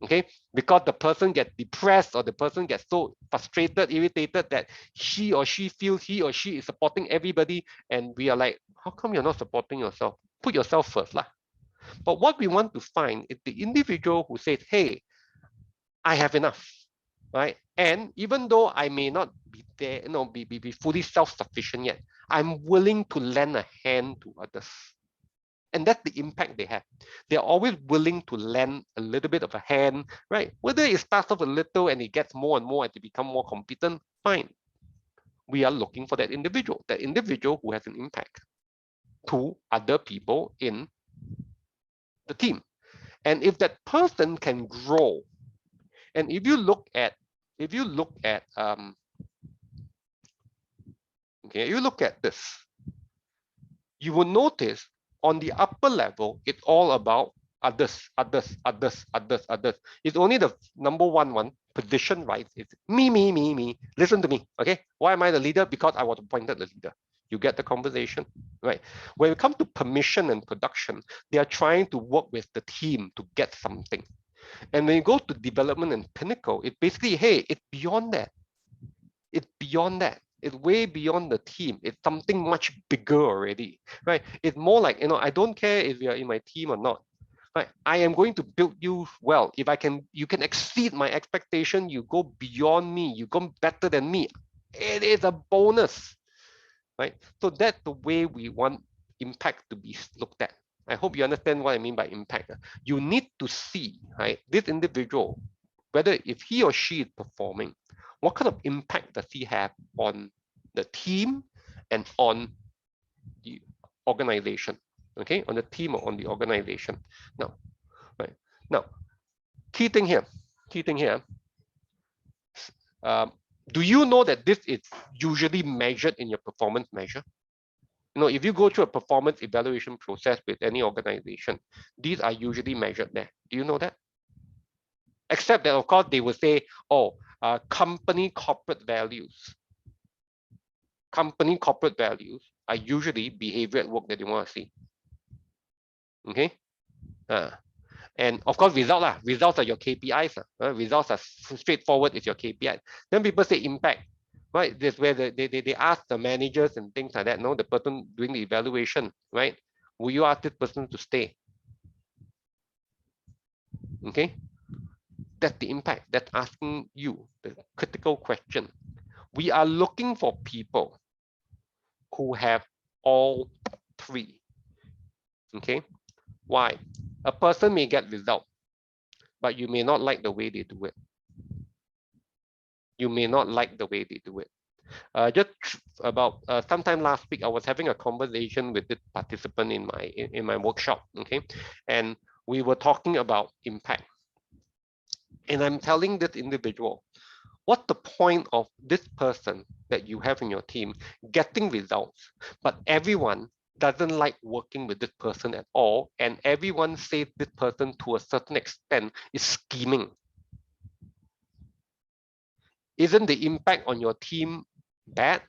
Okay, because the person gets depressed or the person gets so frustrated, irritated that he or she feels he or she is supporting everybody, and we are like, how come you're not supporting yourself? Put yourself first lah. But what we want to find is the individual who says, hey, I have enough, right? And even though I may not be there, be fully self-sufficient yet, I'm willing to lend a hand to others. And that's the impact they have. They're always willing to lend a little bit of a hand, right? Whether it starts off a little and it gets more and more and to become more competent, fine. We are looking for that individual who has an impact to other people in the team. And if that person can grow, and if you look at this, you will notice on the upper level, it's all about others. It's only the number one position, right? It's me. Listen to me, okay? Why am I the leader? Because I was appointed the leader. You get the conversation, right? When it comes to permission and production, they are trying to work with the team to get something. And when you go to development and Pinnacle, it basically, hey, it's beyond that. It's beyond that. It's way beyond the team. It's something much bigger already, right? It's more like, I don't care if you're in my team or not, right? I am going to build you well. If you can exceed my expectation, you go beyond me, you go better than me. It is a bonus, right? So that's the way we want impact to be looked at. I hope you understand what I mean by impact. You need to see, right, this individual, whether if he or she is performing, what kind of impact does he have on the team and on the organization? Okay, on the team or on the organization. Now, right now, key thing here. Do you know that this is usually measured in your performance measure? If you go through a performance evaluation process with any organization, these are usually measured there. Do you know that? Except that, of course, they will say, oh, company corporate values. Company corporate values are usually behavior at work that you want to see. Okay? And of course, results are your KPIs. Results are straightforward, it's your KPI. Then people say impact, right? This where they ask the managers and things like that. No, the person doing the evaluation, right? Will you ask this person to stay? Okay, that's the impact. That's asking you the critical question. We are looking for people who have all three. Okay, why? A person may get result, but you may not like the way they do it. You may not like the way they do it. Just about sometime last week, I was having a conversation with the participant in my workshop. Okay, and we were talking about impact. And I'm telling this individual, what's the point of this person that you have in your team getting results, but everyone doesn't like working with this person at all, and everyone says this person to a certain extent is scheming? Isn't the impact on your team bad?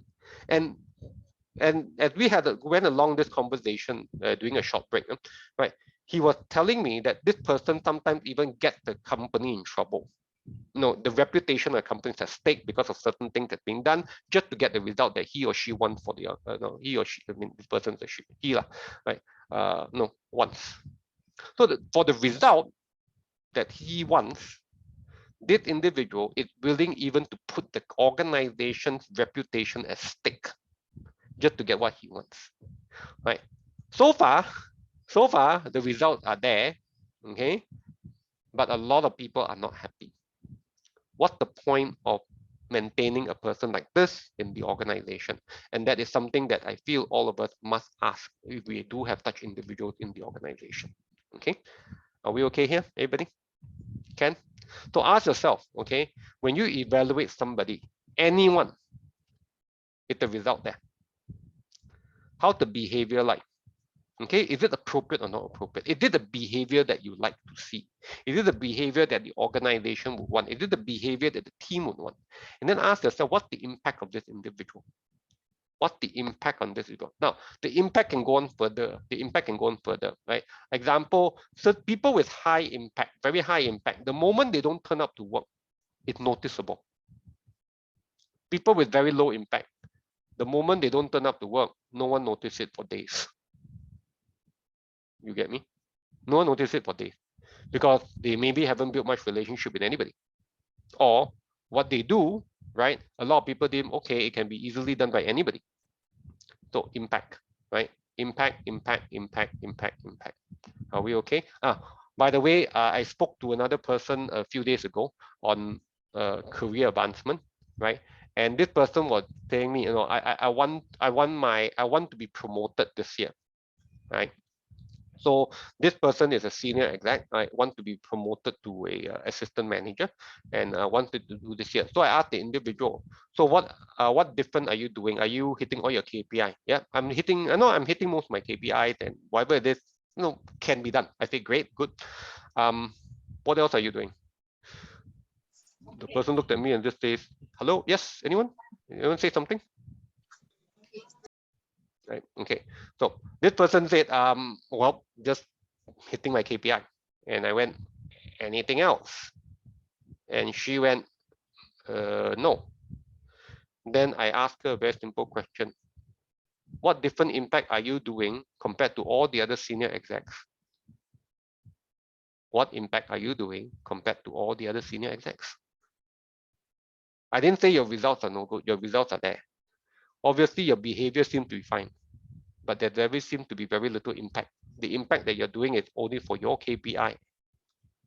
And as we went along this conversation during a short break, right? He was telling me that this person sometimes even gets the company in trouble. The reputation of the company is at stake because of certain things that's being done just to get the result that he or she wants for the he or she. I mean, this person's a she, he lah, right? Wants. So for the result that he wants, this individual is willing even to put the organization's reputation at stake just to get what he wants, right? So far, the results are there, okay? But a lot of people are not happy. What's the point of maintaining a person like this in the organization? And that is something that I feel all of us must ask if we do have such individuals in the organization, okay? Are we okay here, everybody? Ken? So ask yourself, okay, when you evaluate somebody, anyone, it's the result there. How's the behavior like? Okay, is it appropriate or not appropriate? Is it the behavior that you like to see? Is it the behavior that the organization would want? Is it the behavior that the team would want? And then ask yourself, what's the impact of this individual? What's the impact on this individual? Now, the impact can go on further. Right? Example, so people with high impact, very high impact, the moment they don't turn up to work, it's noticeable. People with very low impact, the moment they don't turn up to work, no one notices it for days. You get me? No one notices it for days because they maybe haven't built much relationship with anybody. Or what they do, right? A lot of people deem, okay, it can be easily done by anybody. So impact, right? Impact, impact, impact, impact, impact. Are we okay? By the way, I spoke to another person a few days ago on career advancement, right? And this person was telling me, I want to be promoted this year, right? So this person is a senior exec, I want to be promoted to a assistant manager, and I wanted to do this year. So I asked the individual, so what different are you doing? Are you hitting all your KPI? Yeah, I'm hitting. I know I'm hitting most of my KPIs, and whatever it is, can be done. I say great, good. What else are you doing? The person looked at me and just says, hello, yes, anyone? Anyone say something? Right. Okay. So this person said, well, just hitting my KPI. And I went, anything else? And she went, no. Then I asked her a very simple question. What different impact are you doing compared to all the other senior execs? What impact are you doing compared to all the other senior execs? I didn't say your results are no good. Your results are there. Obviously, your behavior seems to be fine, but there seems to be very little impact. The impact that you're doing is only for your KPI.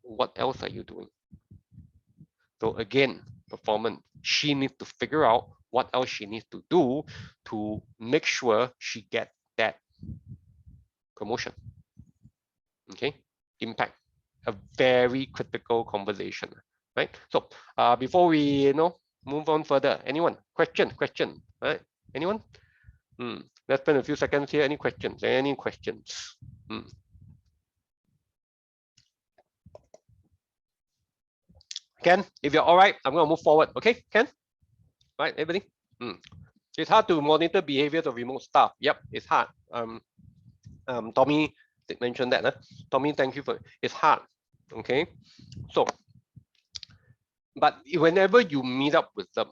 What else are you doing? So again, performance. She needs to figure out what else she needs to do to make sure she gets that promotion. Okay, impact. A very critical conversation, right? So before we move on further, anyone? Question, right? Anyone? Let's spend a few seconds here. Any questions? Any questions? Ken, if you're all right, I'm going to move forward. Okay, Ken? All right, everybody? It's hard to monitor behaviors of remote staff. Yep, it's hard. Tommy mentioned that. Tommy, thank you for it's hard. Okay, so but whenever you meet up with them,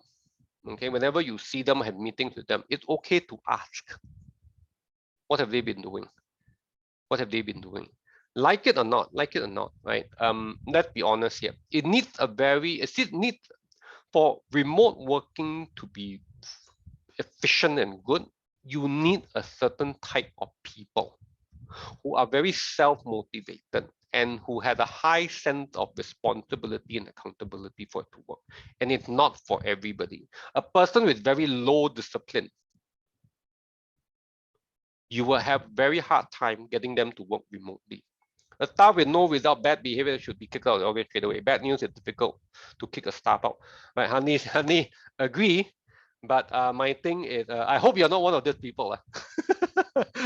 okay, whenever you see them, have meetings with them, it's okay to ask, what have they been doing? What have they been doing? Like it or not, right? Let's be honest here. It needs for remote working to be efficient and good, you need a certain type of people who are very self-motivated and who have a high sense of responsibility and accountability for it to work. And it's not for everybody. A person with very low discipline, you will have very hard time getting them to work remotely. A staff with no result, bad behavior should be kicked out of the organization straight away. Bad news, it's difficult to kick a staff out. Right, Honey, agree. But my thing is, I hope you're not one of these people.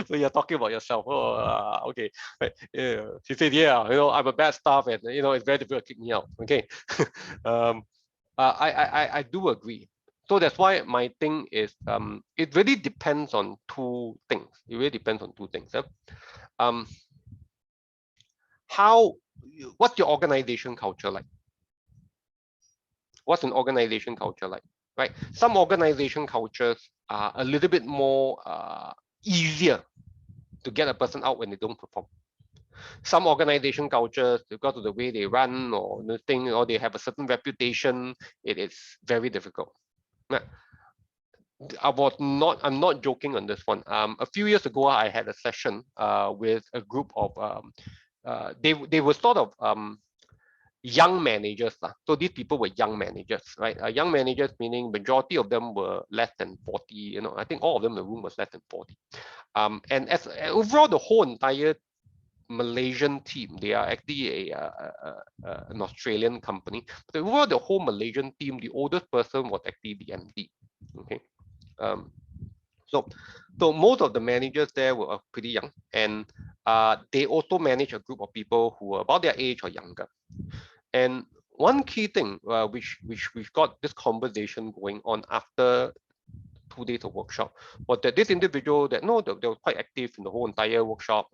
So you're talking about yourself. Oh, okay. Right. Yeah. She said, yeah, I'm a bad staff, and it's very difficult to kick me out. Okay. I do agree. So that's why my thing is, it really depends on two things. It really depends on two things. What's your organization culture like? What's an organization culture like? Right? Some organization cultures are a little bit more easier to get a person out when they don't perform. Some organization cultures, because of the way they run or the thing, or they have a certain reputation, it is very difficult. Now, I'm not joking on this one. A few years ago, I had a session with a group of they were sort of young managers. So these people were young managers, right? Young managers meaning majority of them were less than 40. I think all of them in the room was less than 40. And as overall, the whole entire Malaysian team, they are actually an Australian company. But overall, the whole Malaysian team, the oldest person was actually the MD. Okay. So most of the managers there were pretty young, and they also manage a group of people who were about their age or younger. And one key thing which we've got this conversation going on after 2 days of workshop was that this individual that they were quite active in the whole entire workshop,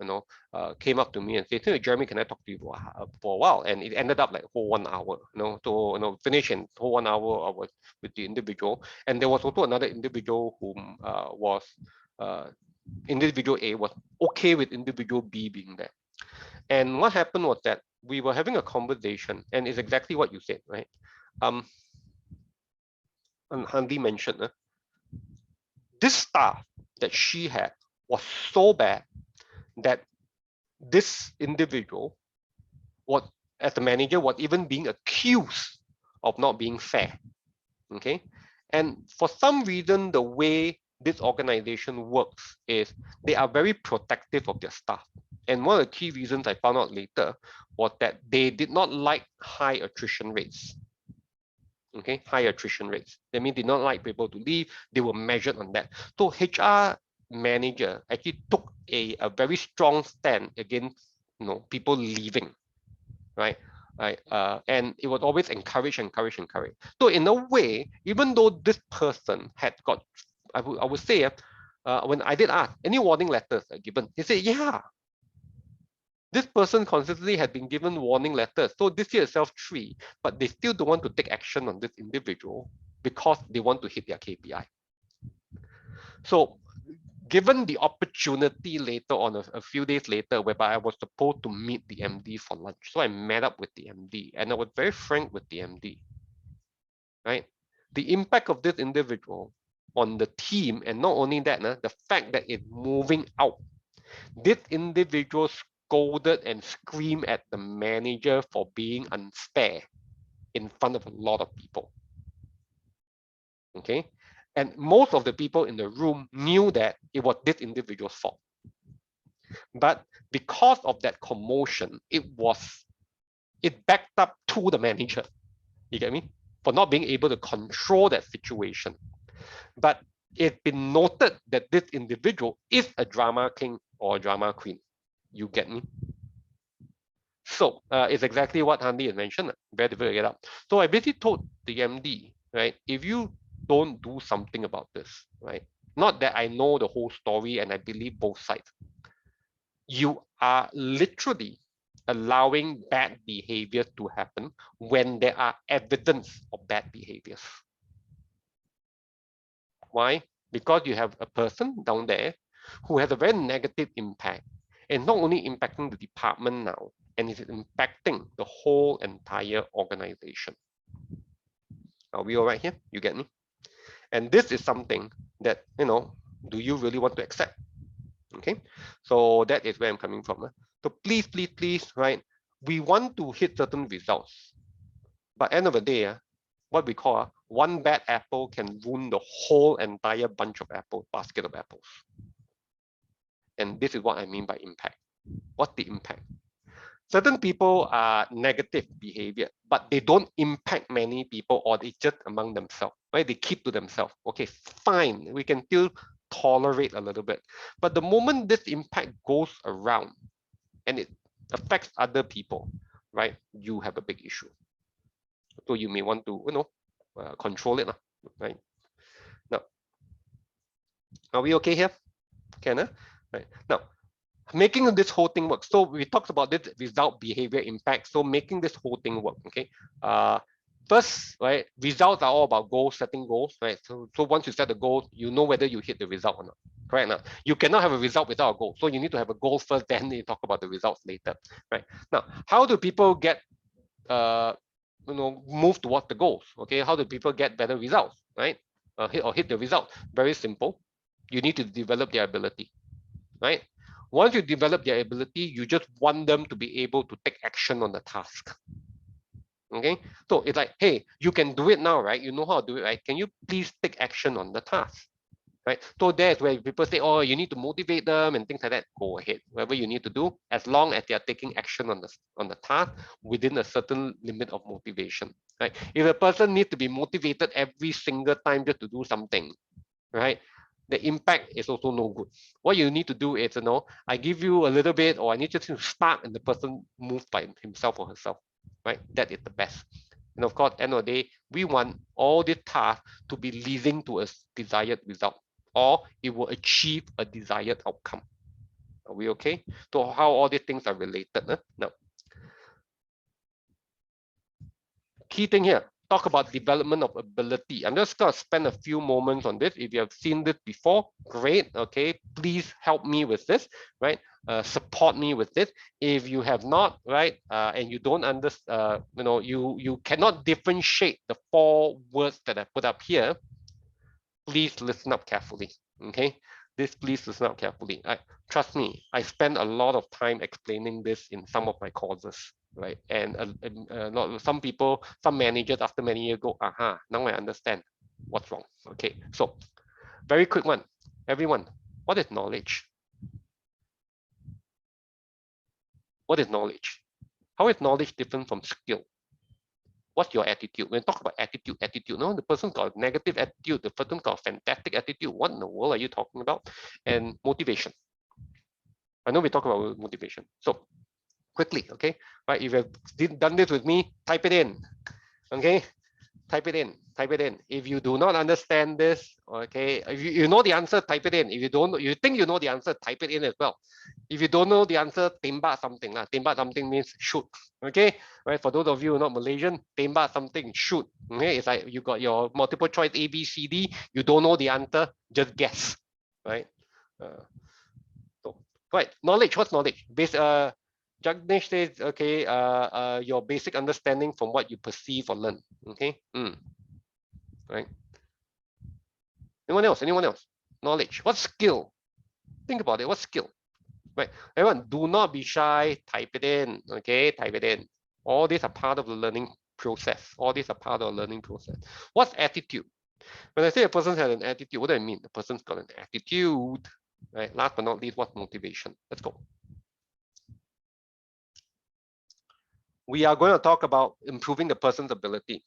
came up to me and said, "Hey, Jeremy, can I talk to you for a while?" And it ended up like whole 1 hour, so finish in whole 1 hour I was with the individual. And there was also another individual whom was individual A was okay with individual B being there. And what happened was that we were having a conversation, and it's exactly what you said, right? And Handy mentioned this staff that she had was so bad that this individual was, as the manager, was even being accused of not being fair. Okay, and for some reason, the way this organization works is they are very protective of their staff. And one of the key reasons I found out later was that they did not like high attrition rates. Okay, high attrition rates. That means they did not like people to leave. They were measured on that. So HR manager actually took a very strong stand against people leaving, right? Right, and it was always encourage. So in a way, even though this person had got, I would say, when I did ask any warning letters given, he said, yeah, this person consistently had been given warning letters. So this year itself 3, but they still don't want to take action on this individual because they want to hit their KPI. So given the opportunity later on, a few days later, whereby I was supposed to meet the MD for lunch. So I met up with the MD and I was very frank with the MD, right? The impact of this individual on the team, and not only that, the fact that it's moving out, this individual scolded and screamed at the manager for being unfair in front of a lot of people. Okay, and most of the people in the room knew that it was this individual's fault. But because of that commotion, it backed up to the manager. You get me? For not being able to control that situation. But it's been noted that this individual is a drama king or a drama queen. You get me? So it's exactly what Handy had mentioned. Very difficult to get up. So I basically told the MD, right, if you don't do something about this, right, not that I know the whole story and I believe both sides, you are literally allowing bad behaviors to happen when there are evidence of bad behaviors. Why? Because you have a person down there who has a very negative impact, and not only impacting the department now, and it's impacting the whole entire organization. Are we all right here? You get me? And this is something that, do you really want to accept? Okay, so that is where I'm coming from. So please, right? We want to hit certain results, but end of the day, what we call one bad apple can ruin the whole entire bunch of apples, basket of apples. And this is what I mean by impact. What's the impact? Certain people are negative behavior, but they don't impact many people, or they just among themselves, right? They keep to themselves. Okay, fine. We can still tolerate a little bit. But the moment this impact goes around and it affects other people, right? You have a big issue. So you may want to, control it, right? Now, are we okay here? Can right? Now, making this whole thing work. So we talked about this result, behavior, impact. So making this whole thing work, okay? First, right, results are all about goals, setting goals, right? So once you set the goal, you know whether you hit the result or not, correct? Now, you cannot have a result without a goal. So you need to have a goal first, then you talk about the results later, right? Now, how do people get, move towards the goals? Okay, how do people get better results, right? Hit the result? Very simple. You need to develop their ability, right? Once you develop their ability, you just want them to be able to take action on the task. Okay, so it's like, hey, you can do it now, right? You know how to do it, right? Can you please take action on the task, right? So that's where people say, oh, you need to motivate them and things like that. Go ahead, whatever you need to do, as long as they are taking action on the task within a certain limit of motivation, right? If a person needs to be motivated every single time just to do something, right, the impact is also no good. What you need to do is, I give you a little bit, or I need you to spark, and the person moves by himself or herself, right? That is the best. And of course, end of the day, we want all the tasks to be leading to a desired result, or it will achieve a desired outcome. Are we okay? So how all these things are related? Now, key thing here, talk about development of ability. I'm just going to spend a few moments on this. If you have seen this before, great. Okay, please help me with this, right? Support me with this. If you have not, right, and you don't understand, you cannot differentiate the 4 words that I put up here, please listen up carefully. Okay, This, please listen up carefully. Trust me, I spend a lot of time explaining this in some of my courses, right? And some people, some managers after many years go, aha, now I understand what's wrong. Okay, so very quick one. Everyone, what is knowledge? What is knowledge? How is knowledge different from skill? What's your attitude? When we talk about attitude, no, the person's got a negative attitude, the person got a fantastic attitude. What in the world are you talking about? And motivation. I know we talk about motivation. So quickly, okay? Right, if you've done this with me, type it in, okay? Type it in, type it in. If you do not understand this, okay, if you know the answer, type it in. If you don't, you think you know the answer, type it in as well. If you don't know the answer, tembak something. Tembak something means shoot, okay? Right, for those of you who are not Malaysian, tembak something, shoot, okay? It's like you got your multiple choice A, B, C, D, you don't know the answer, just guess, right? So, right, knowledge, what's knowledge? Jagnesh says, okay, your basic understanding from what you perceive or learn. Okay, right. Anyone else? Anyone else? Knowledge. What skill? Think about it. What skill? Right. Everyone, do not be shy. Type it in. Okay, type it in. All these are part of the learning process. All these are part of the learning process. What's attitude? When I say a person has an attitude, what do I mean? The person's got an attitude. Right. Last but not least, what's motivation? Let's go. We are going to talk about improving the person's ability.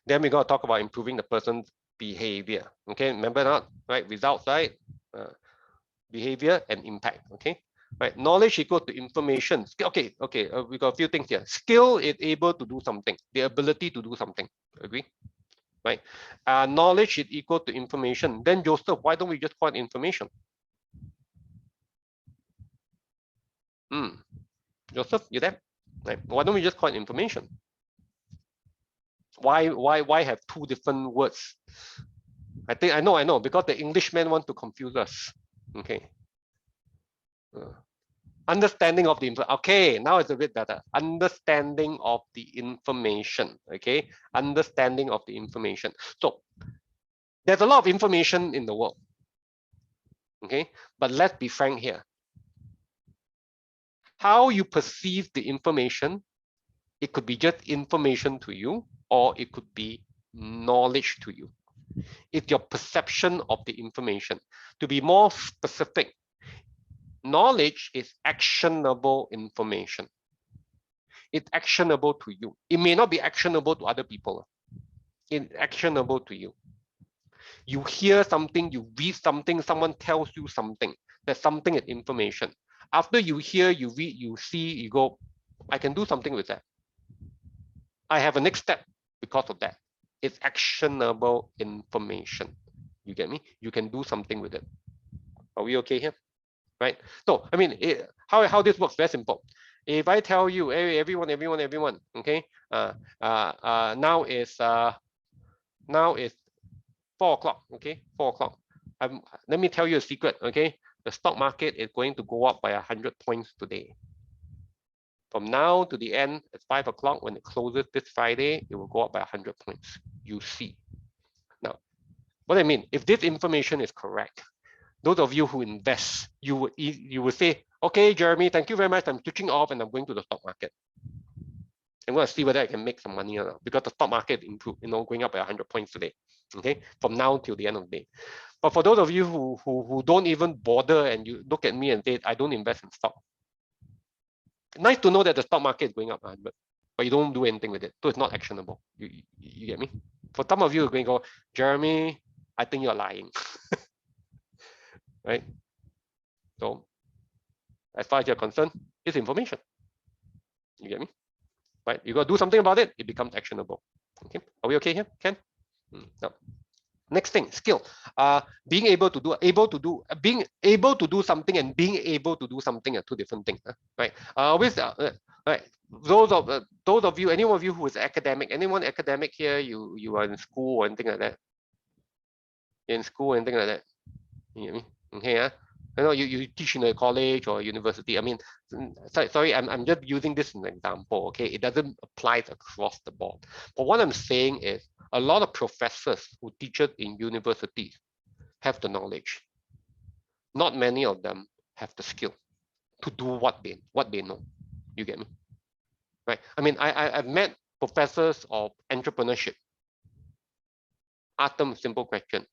Then we're going to talk about improving the person's behavior. Okay, remember that, right? Results, right? Behavior and impact. Okay, right? Knowledge equal to information. Okay, we got a few things here. Skill is able to do something. The ability to do something. Agree? Right? Knowledge is equal to information. Then Joseph, why don't we just call it information? Joseph, you there? Right. Why don't we just call it information? Why have two different words? I know, because the Englishmen want to confuse us. Okay. Understanding of the information. Okay, now it's a bit better. Understanding of the information. Okay, understanding of the information. So there's a lot of information in the world. Okay, but let's be frank here. How you perceive the information, it could be just information to you, or it could be knowledge to you. It's your perception of the information. To be more specific, knowledge is actionable information. It's actionable to you. It may not be actionable to other people. It's actionable to you. You hear something, you read something, someone tells you something. There's something is information. After you hear, you read, you see, you go, I can do something with that. I have a next step because of that. It's actionable information. You get me? You can do something with it. Are we okay here? Right? So, I mean, how this works, very simple. If I tell you, hey, everyone, okay, now is 4 o'clock, okay, 4 o'clock. Let me tell you a secret, okay? The stock market is going to go up by 100 points today. From now to the end, at 5 o'clock, when it closes this Friday, it will go up by 100 points. You see. Now, what I mean, if this information is correct, those of you who invest, you would say, okay, Jeremy, thank you very much. I'm switching off and I'm going to the stock market. I'm going to see whether I can make some money or not, because the stock market improved, going up by 100 points today. Okay, from now till the end of the day. But for those of you who don't even bother and you look at me and say, I don't invest in stock. Nice to know that the stock market is going up 100, but you don't do anything with it, so it's not actionable. You get me? For some of you, you're going to go, Jeremy, I think you're lying. Right? So, as far as you're concerned, it's information. You get me? Right? You got to do something about it, it becomes actionable. Okay, are we okay here, Ken? No. Next thing, skill. Being able to do something and being able to do something are two different things, right? Right. Those of you, anyone of you who is academic, anyone academic here, you are in school or anything like that. In school and anything like that. You get me? Okay, I know you teach in a college or university. I mean, sorry, I'm just using this as an example. Okay, it doesn't apply across the board. But what I'm saying is, a lot of professors who teach it in universities have the knowledge. not many of them have the skill to do what they know. You get me? Right? I mean, I've met professors of entrepreneurship. Ask them a simple question.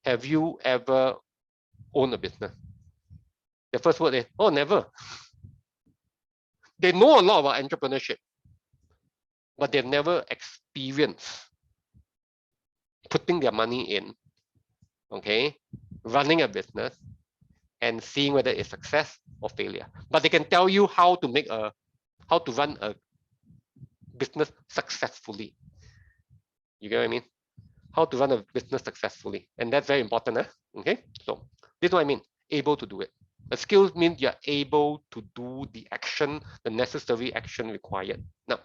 Have you ever owned a business? The first word is, oh, never. They know a lot about entrepreneurship, but they've never experienced putting their money in, okay, running a business and seeing whether it's success or failure. But they can tell you how to run a business successfully. You get what I mean? How to run a business successfully. And that's very important. Okay. So this is what I mean. Able to do it. A skill means you're able to do the action, the necessary action required. Now,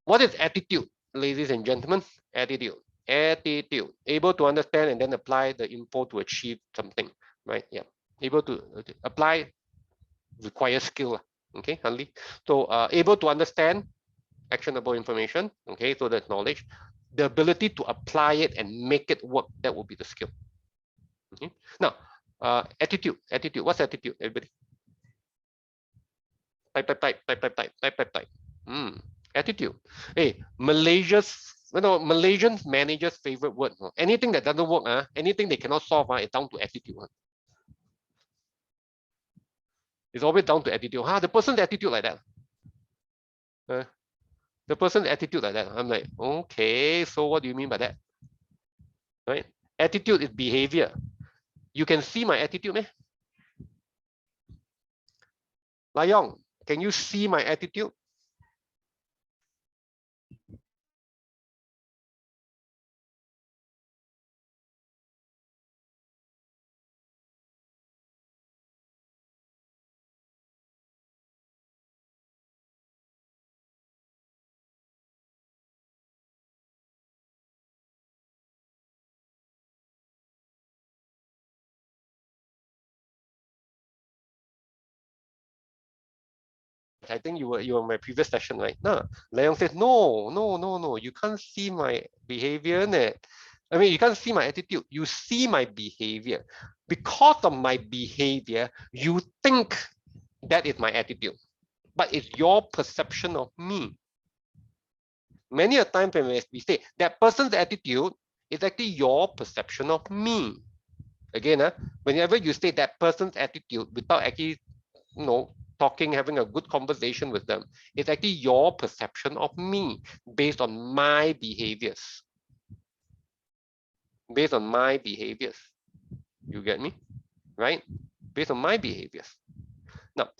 what is attitude, ladies and gentlemen? Attitude. Attitude. Able to understand and then apply the info to achieve something. Right? Yeah. Able to apply requires skill. Okay, Hanli. So able to understand actionable information. Okay, so that's knowledge. The ability to apply it and make it work, that will be the skill. Okay. Now, attitude. Attitude. What's attitude, everybody? Type. Attitude. Hey, Malaysian managers' favorite word. Anything that doesn't work, anything they cannot solve, it's down to attitude. It's always down to attitude. The person's attitude like that. The person's attitude like that. I'm like, okay, so what do you mean by that? Right? Attitude is behavior. You can see my attitude, man. Layong, can you see my attitude? I think you were my previous session, right? No, Leong says no. You can't see my behavior. I mean, you can't see my attitude. You see my behavior. Because of my behavior, you think that is my attitude, but it's your perception of me. Many a time when we say that person's attitude is actually your perception of me. Again, whenever you say that person's attitude without actually, talking, having a good conversation with them, it's actually your perception of me based on my behaviors. Based on my behaviors. You get me? Right? Based on my behaviors. Now,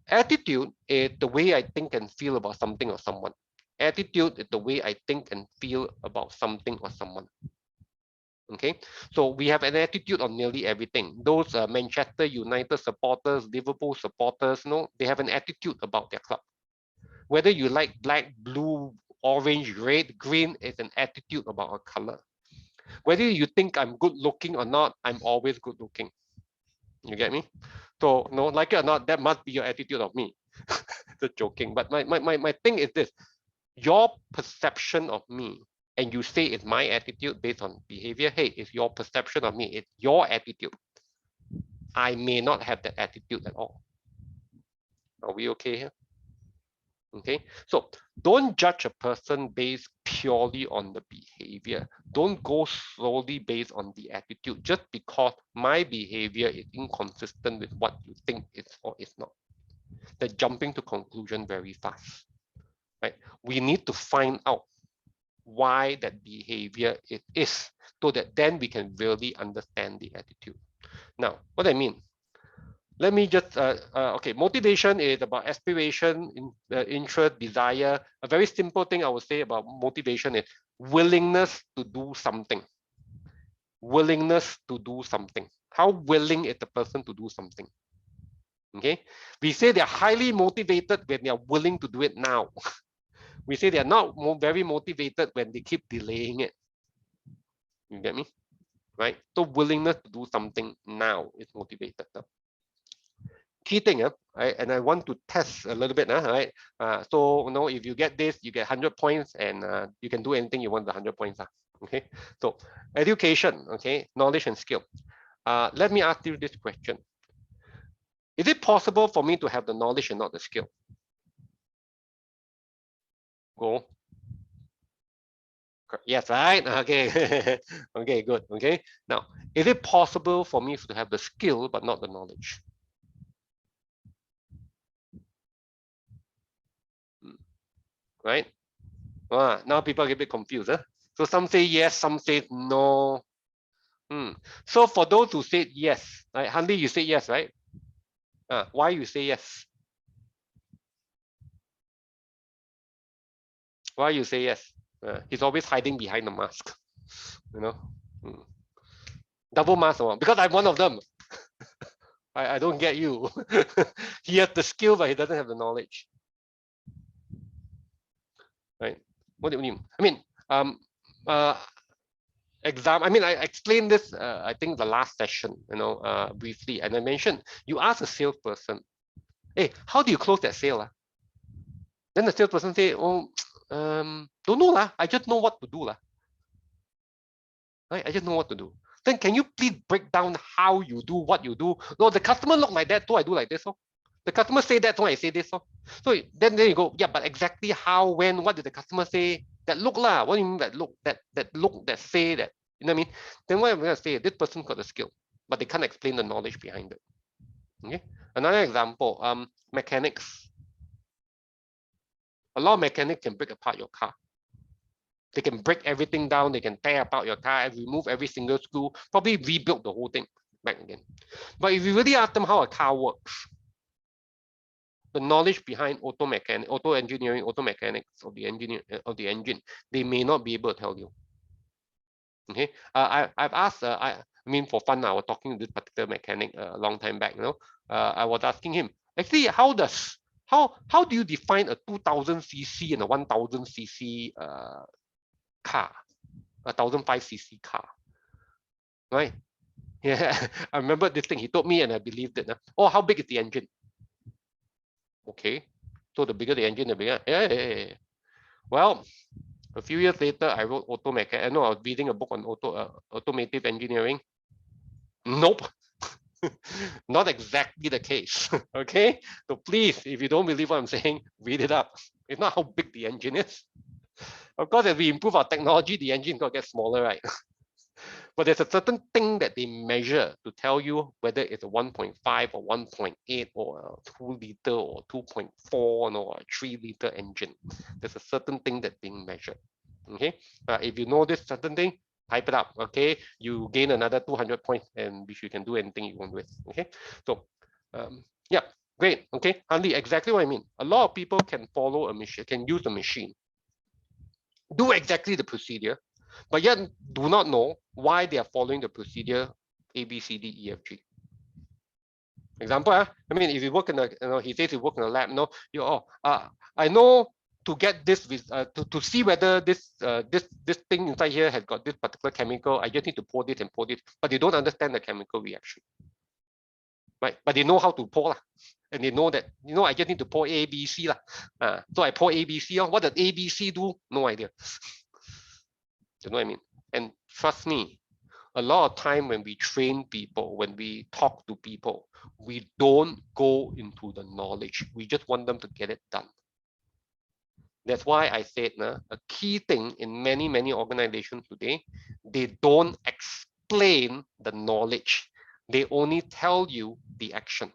attitude is the way I think and feel about something or someone. Attitude is the way I think and feel about something or someone. Okay, so we have an attitude on nearly everything. Those Manchester United supporters, Liverpool supporters, they have an attitude about their club. Whether you like black, blue, orange, red, green, is an attitude about a color. Whether you think I'm good looking or not, I'm always good looking. You get me? So like it or not, that must be your attitude of me. Just joking. But my thing is this: your perception of me, and you say it's my attitude based on behavior. Hey, it's your perception of me. It's your attitude. I may not have that attitude at all. Are we okay here? Okay, so don't judge a person based purely on the behavior. Don't go solely based on the attitude just because my behavior is inconsistent with what you think it's or is not. They're jumping to conclusion very fast, right? We need to find out why that behavior it is, so that then we can really understand the attitude. Now, what I mean, let me just, okay, motivation is about aspiration, interest, desire. A very simple thing I would say about motivation is willingness to do something. Willingness to do something. How willing is the person to do something? Okay, we say they're highly motivated when they're willing to do it now. We say they're not very motivated when they keep delaying it. You get me? Right? So willingness to do something now is motivated. key thing, and I want to test a little bit, right? So if you get this, you get 100 points, and you can do anything you want the 100 points. Okay, so education, okay, knowledge and skill. Let me ask you this question: is it possible for me to have the knowledge and not the skill? Go. Yes, right. Okay. Okay, good. Okay. Now, is it possible for me to have the skill but not the knowledge? Right? Now people get a bit confused. So some say yes, some say no. So for those who said yes, right? Handy, you say yes, right? Why you say yes? Why you say yes? He's always hiding behind the mask. Double mask, because I'm one of them. I don't get you. He has the skill, but he doesn't have the knowledge. Right? What do you mean? I mean, I explained this, I think the last session, briefly, and I mentioned, you ask a salesperson, hey, how do you close that sale? Then the salesperson say, oh, don't know lah. I just know what to do lah. Right? I just know what to do. Then can you please break down how you do what you do? No, the customer look like that, so I do like this. The customer say that, so I say this. So then you go, yeah, but exactly how, when, what did the customer say? That look lah. What do you mean that look? That look, that say that. You know what I mean? Then what I'm gonna say, this person got the skill, but they can't explain the knowledge behind it. Okay. Another example, mechanics. A lot of mechanics can break apart your car. They can break everything down. They can tear apart your car and remove every single screw, probably rebuild the whole thing back again. But if you really ask them how a car works, the knowledge behind auto engineering, auto mechanics of the engine, they may not be able to tell you. Okay, I've asked. I mean, for fun, I was talking to this particular mechanic a long time back. I was asking him, actually, how do you define a 2000 cc and a 1000 cc car, a 1005 cc car, right? Yeah, I remember this thing. He told me, and I believed it. Oh, how big is the engine? Okay, so the bigger the engine, the bigger. Yeah. Well, a few years later, I wrote auto mechanic. No, I was reading a book on automotive engineering. Nope. Not exactly the case. Okay, so please, if you don't believe what I'm saying, read it up. It's not how big the engine is. Of course, as we improve our technology, the engine is going to get smaller, right? But there's a certain thing that they measure to tell you whether it's a 1.5 or 1.8 or a 2 liter or 2.4 or a 3 liter engine. There's a certain thing that's being measured. Okay, if you know this certain thing, type it up. Okay, you gain another 200 points, and which you can do anything you want with. Okay, so yeah, great. Okay, Andy, exactly what I mean. A lot of people can follow a machine, can use a machine, do exactly the procedure, but yet do not know why they are following the procedure A, B, C, D, E, F, G. Example, I mean, if you work in a, he says you work in a lab, I know to get this, to see whether this thing inside here has got this particular chemical, I just need to pour this and pour this, but they don't understand the chemical reaction, right? But they know how to pour, and they know that, I just need to pour A, B, C, so I pour A, B, C. What does A, B, C do? No idea. You know what I mean? And trust me, a lot of time when we train people, when we talk to people, we don't go into the knowledge. We just want them to get it done. That's why I said a key thing in many, many organizations today, they don't explain the knowledge. They only tell you the action.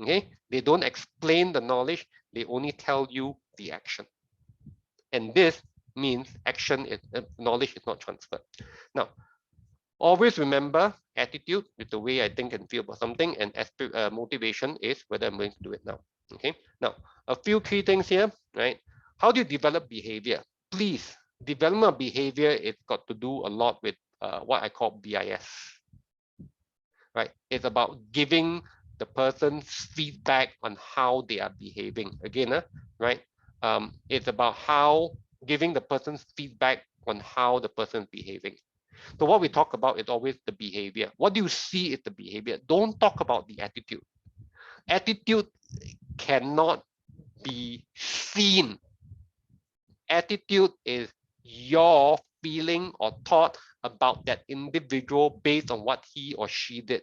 Okay? They don't explain the knowledge. They only tell you the action. And this means action is knowledge is not transferred. Now, always remember, attitude is the way I think and feel about something, and motivation is whether I'm going to do it now. Okay. Now, a few key things here, right? How do you develop behavior? Please, development of behavior, it's got to do a lot with what I call BIS. Right? It's about giving the person feedback on how they are behaving. Again, right? It's about giving the person feedback on how the person is behaving. So what we talk about is always the behavior. What do you see is the behavior. Don't talk about the attitude. Attitude cannot be seen. Attitude is your feeling or thought about that individual based on what he or she did.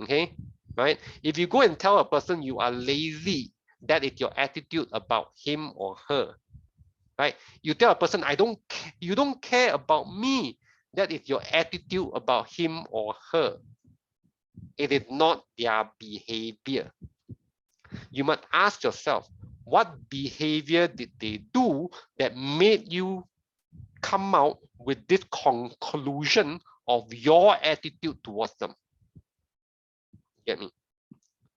Okay, right? If you go and tell a person you are lazy, that is your attitude about him or her, right? You tell a person, you don't care about me, that is your attitude about him or her. It is not their behavior. You must ask yourself, what behavior did they do that made you come out with this conclusion of your attitude towards them? Get me?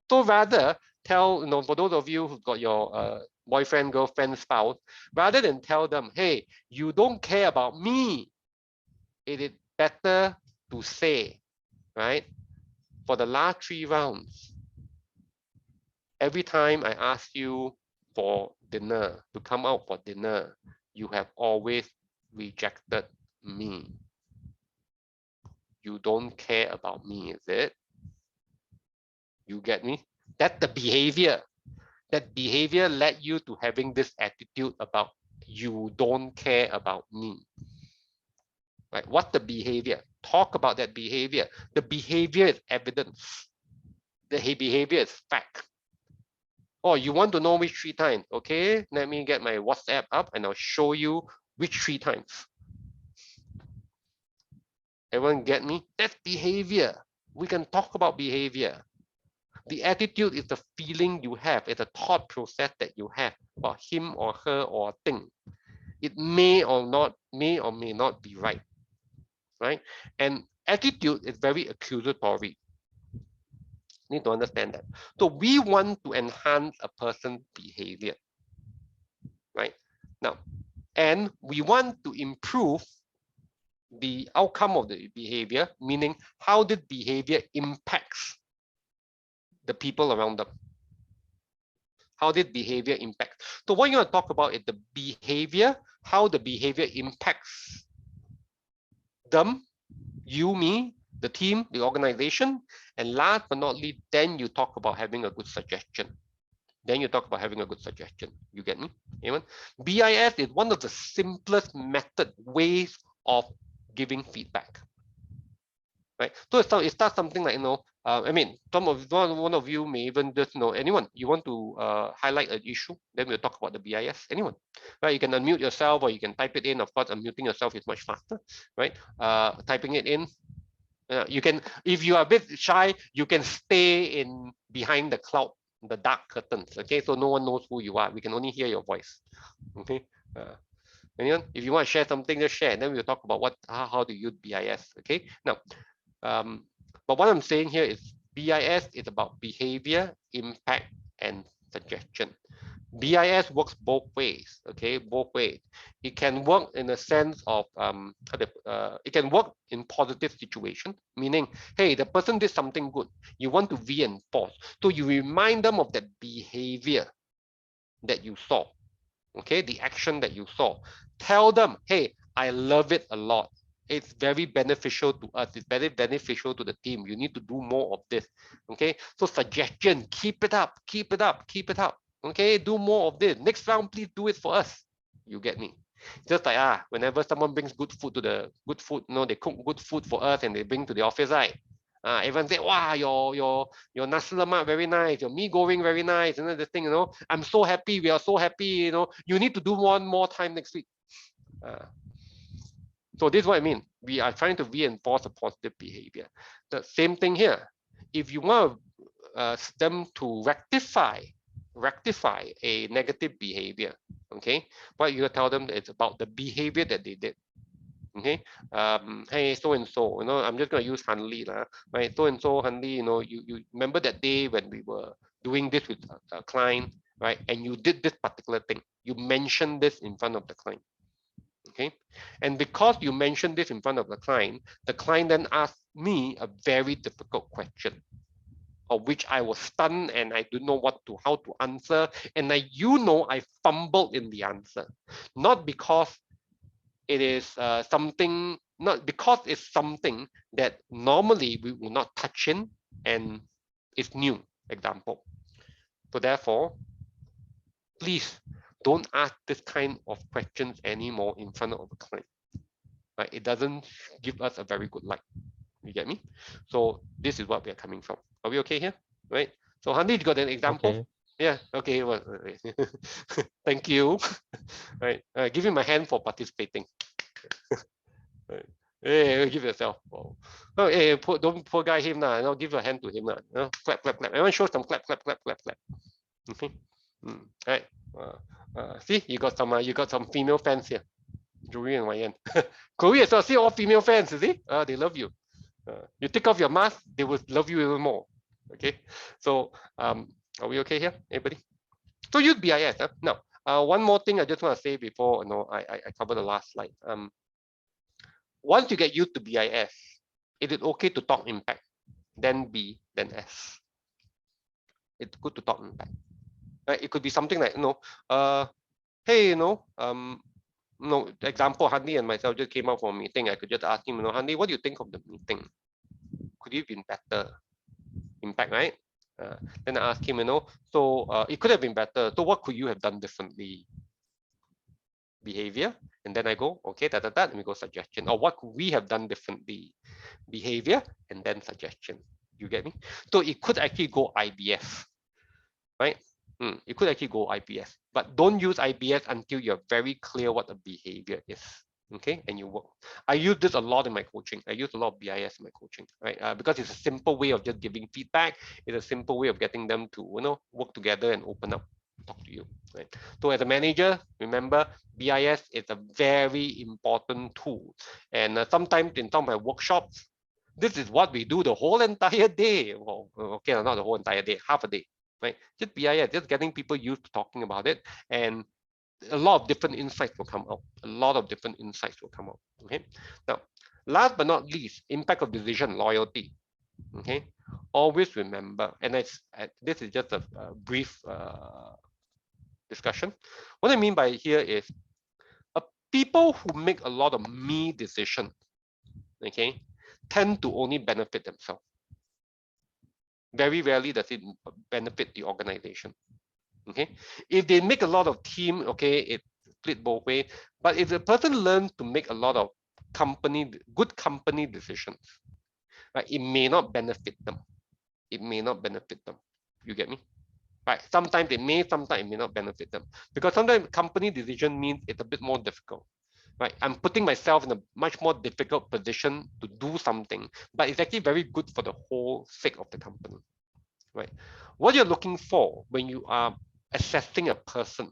So rather tell, for those of you who've got your boyfriend, girlfriend, spouse, rather than tell them, hey, you don't care about me, it is better to say, right? For the last 3 rounds, every time I ask you for dinner, to come out for dinner, you have always rejected me. You don't care about me, is it? You get me? That's the behavior. That behavior led you to having this attitude about you don't care about me. Right? What's the behavior? Talk about that behavior. The behavior is evidence. The behavior is fact. Oh, you want to know which 3 times? Okay, let me get my WhatsApp up and I'll show you which 3 times. Everyone get me? That's behavior. We can talk about behavior. The attitude is the feeling you have, it's a thought process that you have about him or her or a thing. It may or may not be right, right? And attitude is very accusatory. Need to understand that. So we want to enhance a person's behavior, right? Now, and we want to improve the outcome of the behavior, meaning how the behavior impacts the people around them. How did behavior impact? So what you're going to talk about is the behavior, how the behavior impacts them, you, me, the team, the organization, and last but not least, then you talk about having a good suggestion. Then you talk about having a good suggestion. You get me? Anyone? BIS is one of the simplest ways of giving feedback. Right? So it's not something like, I mean, one of you may even just anyone, you want to highlight an issue, then we'll talk about the BIS. Anyone, right? You can unmute yourself or you can type it in. Of course, unmuting yourself is much faster, right? Typing it in. You can, if you are a bit shy, you can stay in behind the cloud, the dark curtains. Okay, so no one knows who you are. We can only hear your voice. Okay. Anyone, if you want to share something, just share. Then we'll talk about how to use BIS. Okay. Now. But what I'm saying here is BIS is about behavior, impact, and suggestion. BIS works both ways, okay, both ways. It can work in a sense of, it can work in positive situation, meaning, hey, the person did something good. You want to reinforce. So you remind them of that behavior that you saw, okay, the action that you saw. Tell them, hey, I love it a lot. It's very beneficial to us. It's very beneficial to the team. You need to do more of this. Okay. So suggestion, keep it up, keep it up, keep it up. Okay. Do more of this. Next round, please do it for us. You get me? Just like whenever someone brings good food, they cook good food for us and they bring to the office, right? Everyone say, wow, your nasi lemak very nice, your mee goreng very nice, this thing, I'm so happy, we are so happy, you need to do one more time next week. So this is what I mean. We are trying to reinforce a positive behavior. The same thing here. If you want them to rectify a negative behavior, okay, what you tell them is about the behavior that they did. Okay, hey, so and so, I'm just going to use Hanli, right? So and so, Hanli, you remember that day when we were doing this with a client, right? And you did this particular thing. You mentioned this in front of the client. Okay, and because you mentioned this in front of the client then asked me a very difficult question, of which I was stunned and I didn't know how to answer, and I fumbled in the answer, not because it is something that normally we will not touch in and it's new. example. So therefore, please don't ask this kind of questions anymore in front of a client. Right? It doesn't give us a very good light. You get me? So this is what we are coming from. Are we okay here? Right? So Handy, you got an example? Okay. Yeah. Okay. Well, thank you. Right. Give him a hand for participating. Right. Hey, give yourself. Oh, hey, don't poor guy him now. No, give a hand to him now. Clap, clap, clap. Everyone show some clap, clap, clap, clap, clap. Okay. Right. See, you got some female fans here. Joey and Ryan. Chloe as well. See all female fans. See, they love you. You take off your mask, they will love you even more. Okay. So, are we okay here, everybody? So use BIS. Now, one more thing I just want to say before I cover the last slide. Once you get used to BIS, it is okay to talk impact, then B, then S. It's good to talk impact. Right? It could be something like, hey, example, Handy and myself just came out from a meeting. I could just ask him, Handy, what do you think of the meeting? Could it have been better? Impact, right? Then I ask him, so it could have been better. So what could you have done differently? Behavior, and then I go, okay, and we go suggestion. Or what could we have done differently? Behavior, and then suggestion. You get me? So it could actually go IBS, right? It could actually go IBS, but don't use IBS until you're very clear what the behavior is. Okay, and you work. I use this a lot in my coaching. I use a lot of BIS in my coaching, right? Because it's a simple way of just giving feedback. It's a simple way of getting them to work together and open up, talk to you, right? So as a manager, remember BIS is a very important tool, and sometimes in some of my workshops, this is what we do the whole entire day. Well, okay, not the whole entire day, half a day, right? Just BIS, just getting people used to talking about it, and a lot of different insights will come out. A lot of different insights will come out. Okay. Now, last but not least, impact of decision, loyalty. Okay. Always remember, and this is just a brief discussion. What I mean by here is people who make a lot of me decisions, okay, tend to only benefit themselves. Very rarely does it benefit the organization. Okay, if they make a lot of team, okay, it split both ways. But if the person learns to make a lot of good company decisions, right, it may not benefit them. It may not benefit them. You get me? Right. Sometimes it may, sometimes it may not benefit them. Because sometimes company decision means it's a bit more difficult. Right. I'm putting myself in a much more difficult position to do something, but it's actually very good for the whole sake of the company. Right. What you're looking for when you are assessing a person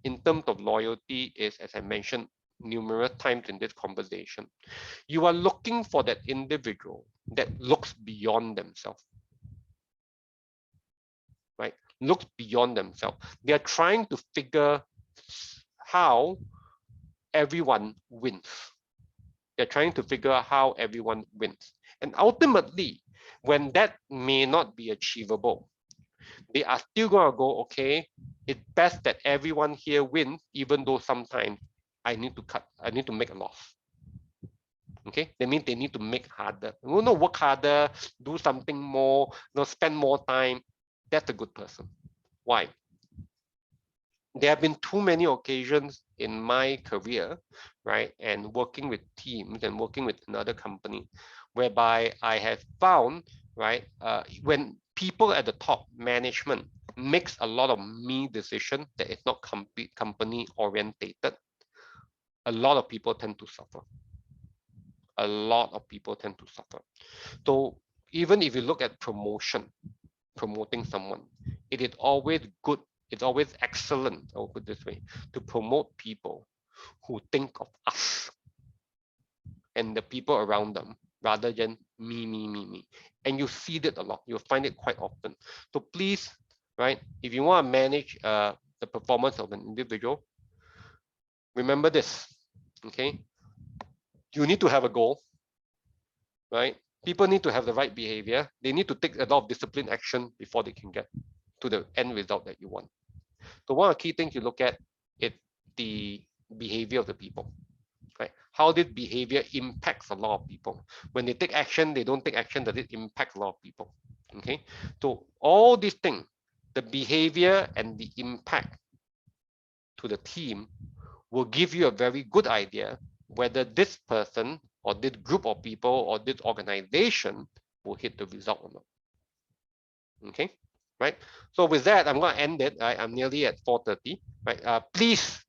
in terms of loyalty is, as I mentioned numerous times in this conversation, you are looking for that individual that looks beyond themselves, right? Looks beyond themselves. They are trying to figure how everyone wins. They're trying to figure out how everyone wins. And ultimately, when that may not be achievable, they are still going to go, okay, it's best that everyone here wins, even though sometimes I need to make a loss. Okay, that means they need to make harder, work harder, do something more, spend more time. That's a good person. Why? There have been too many occasions in my career, right, and working with teams and working with another company, whereby I have found, right, when people at the top management makes a lot of me decision that is not company orientated, a lot of people tend to suffer. A lot of people tend to suffer. So even if you look at promoting someone, it is always good, it's always excellent, I'll put it this way, to promote people who think of us and the people around them rather than me. And you see that a lot. You'll find it quite often. So please, right, if you want to manage the performance of an individual, remember this, okay? You need to have a goal, right? People need to have the right behavior. They need to take a lot of discipline action before they can get to the end result that you want. So one of the key things you look at is the behavior of the people, right? How this behavior impacts a lot of people. When they take action, they don't take action, does it impact a lot of people? Okay, so all these things, the behavior and the impact to the team will give you a very good idea whether this person or this group of people or this organization will hit the result or not. Okay, right? So with that, I'm going to end it. I'm nearly at 4:30. Right? Please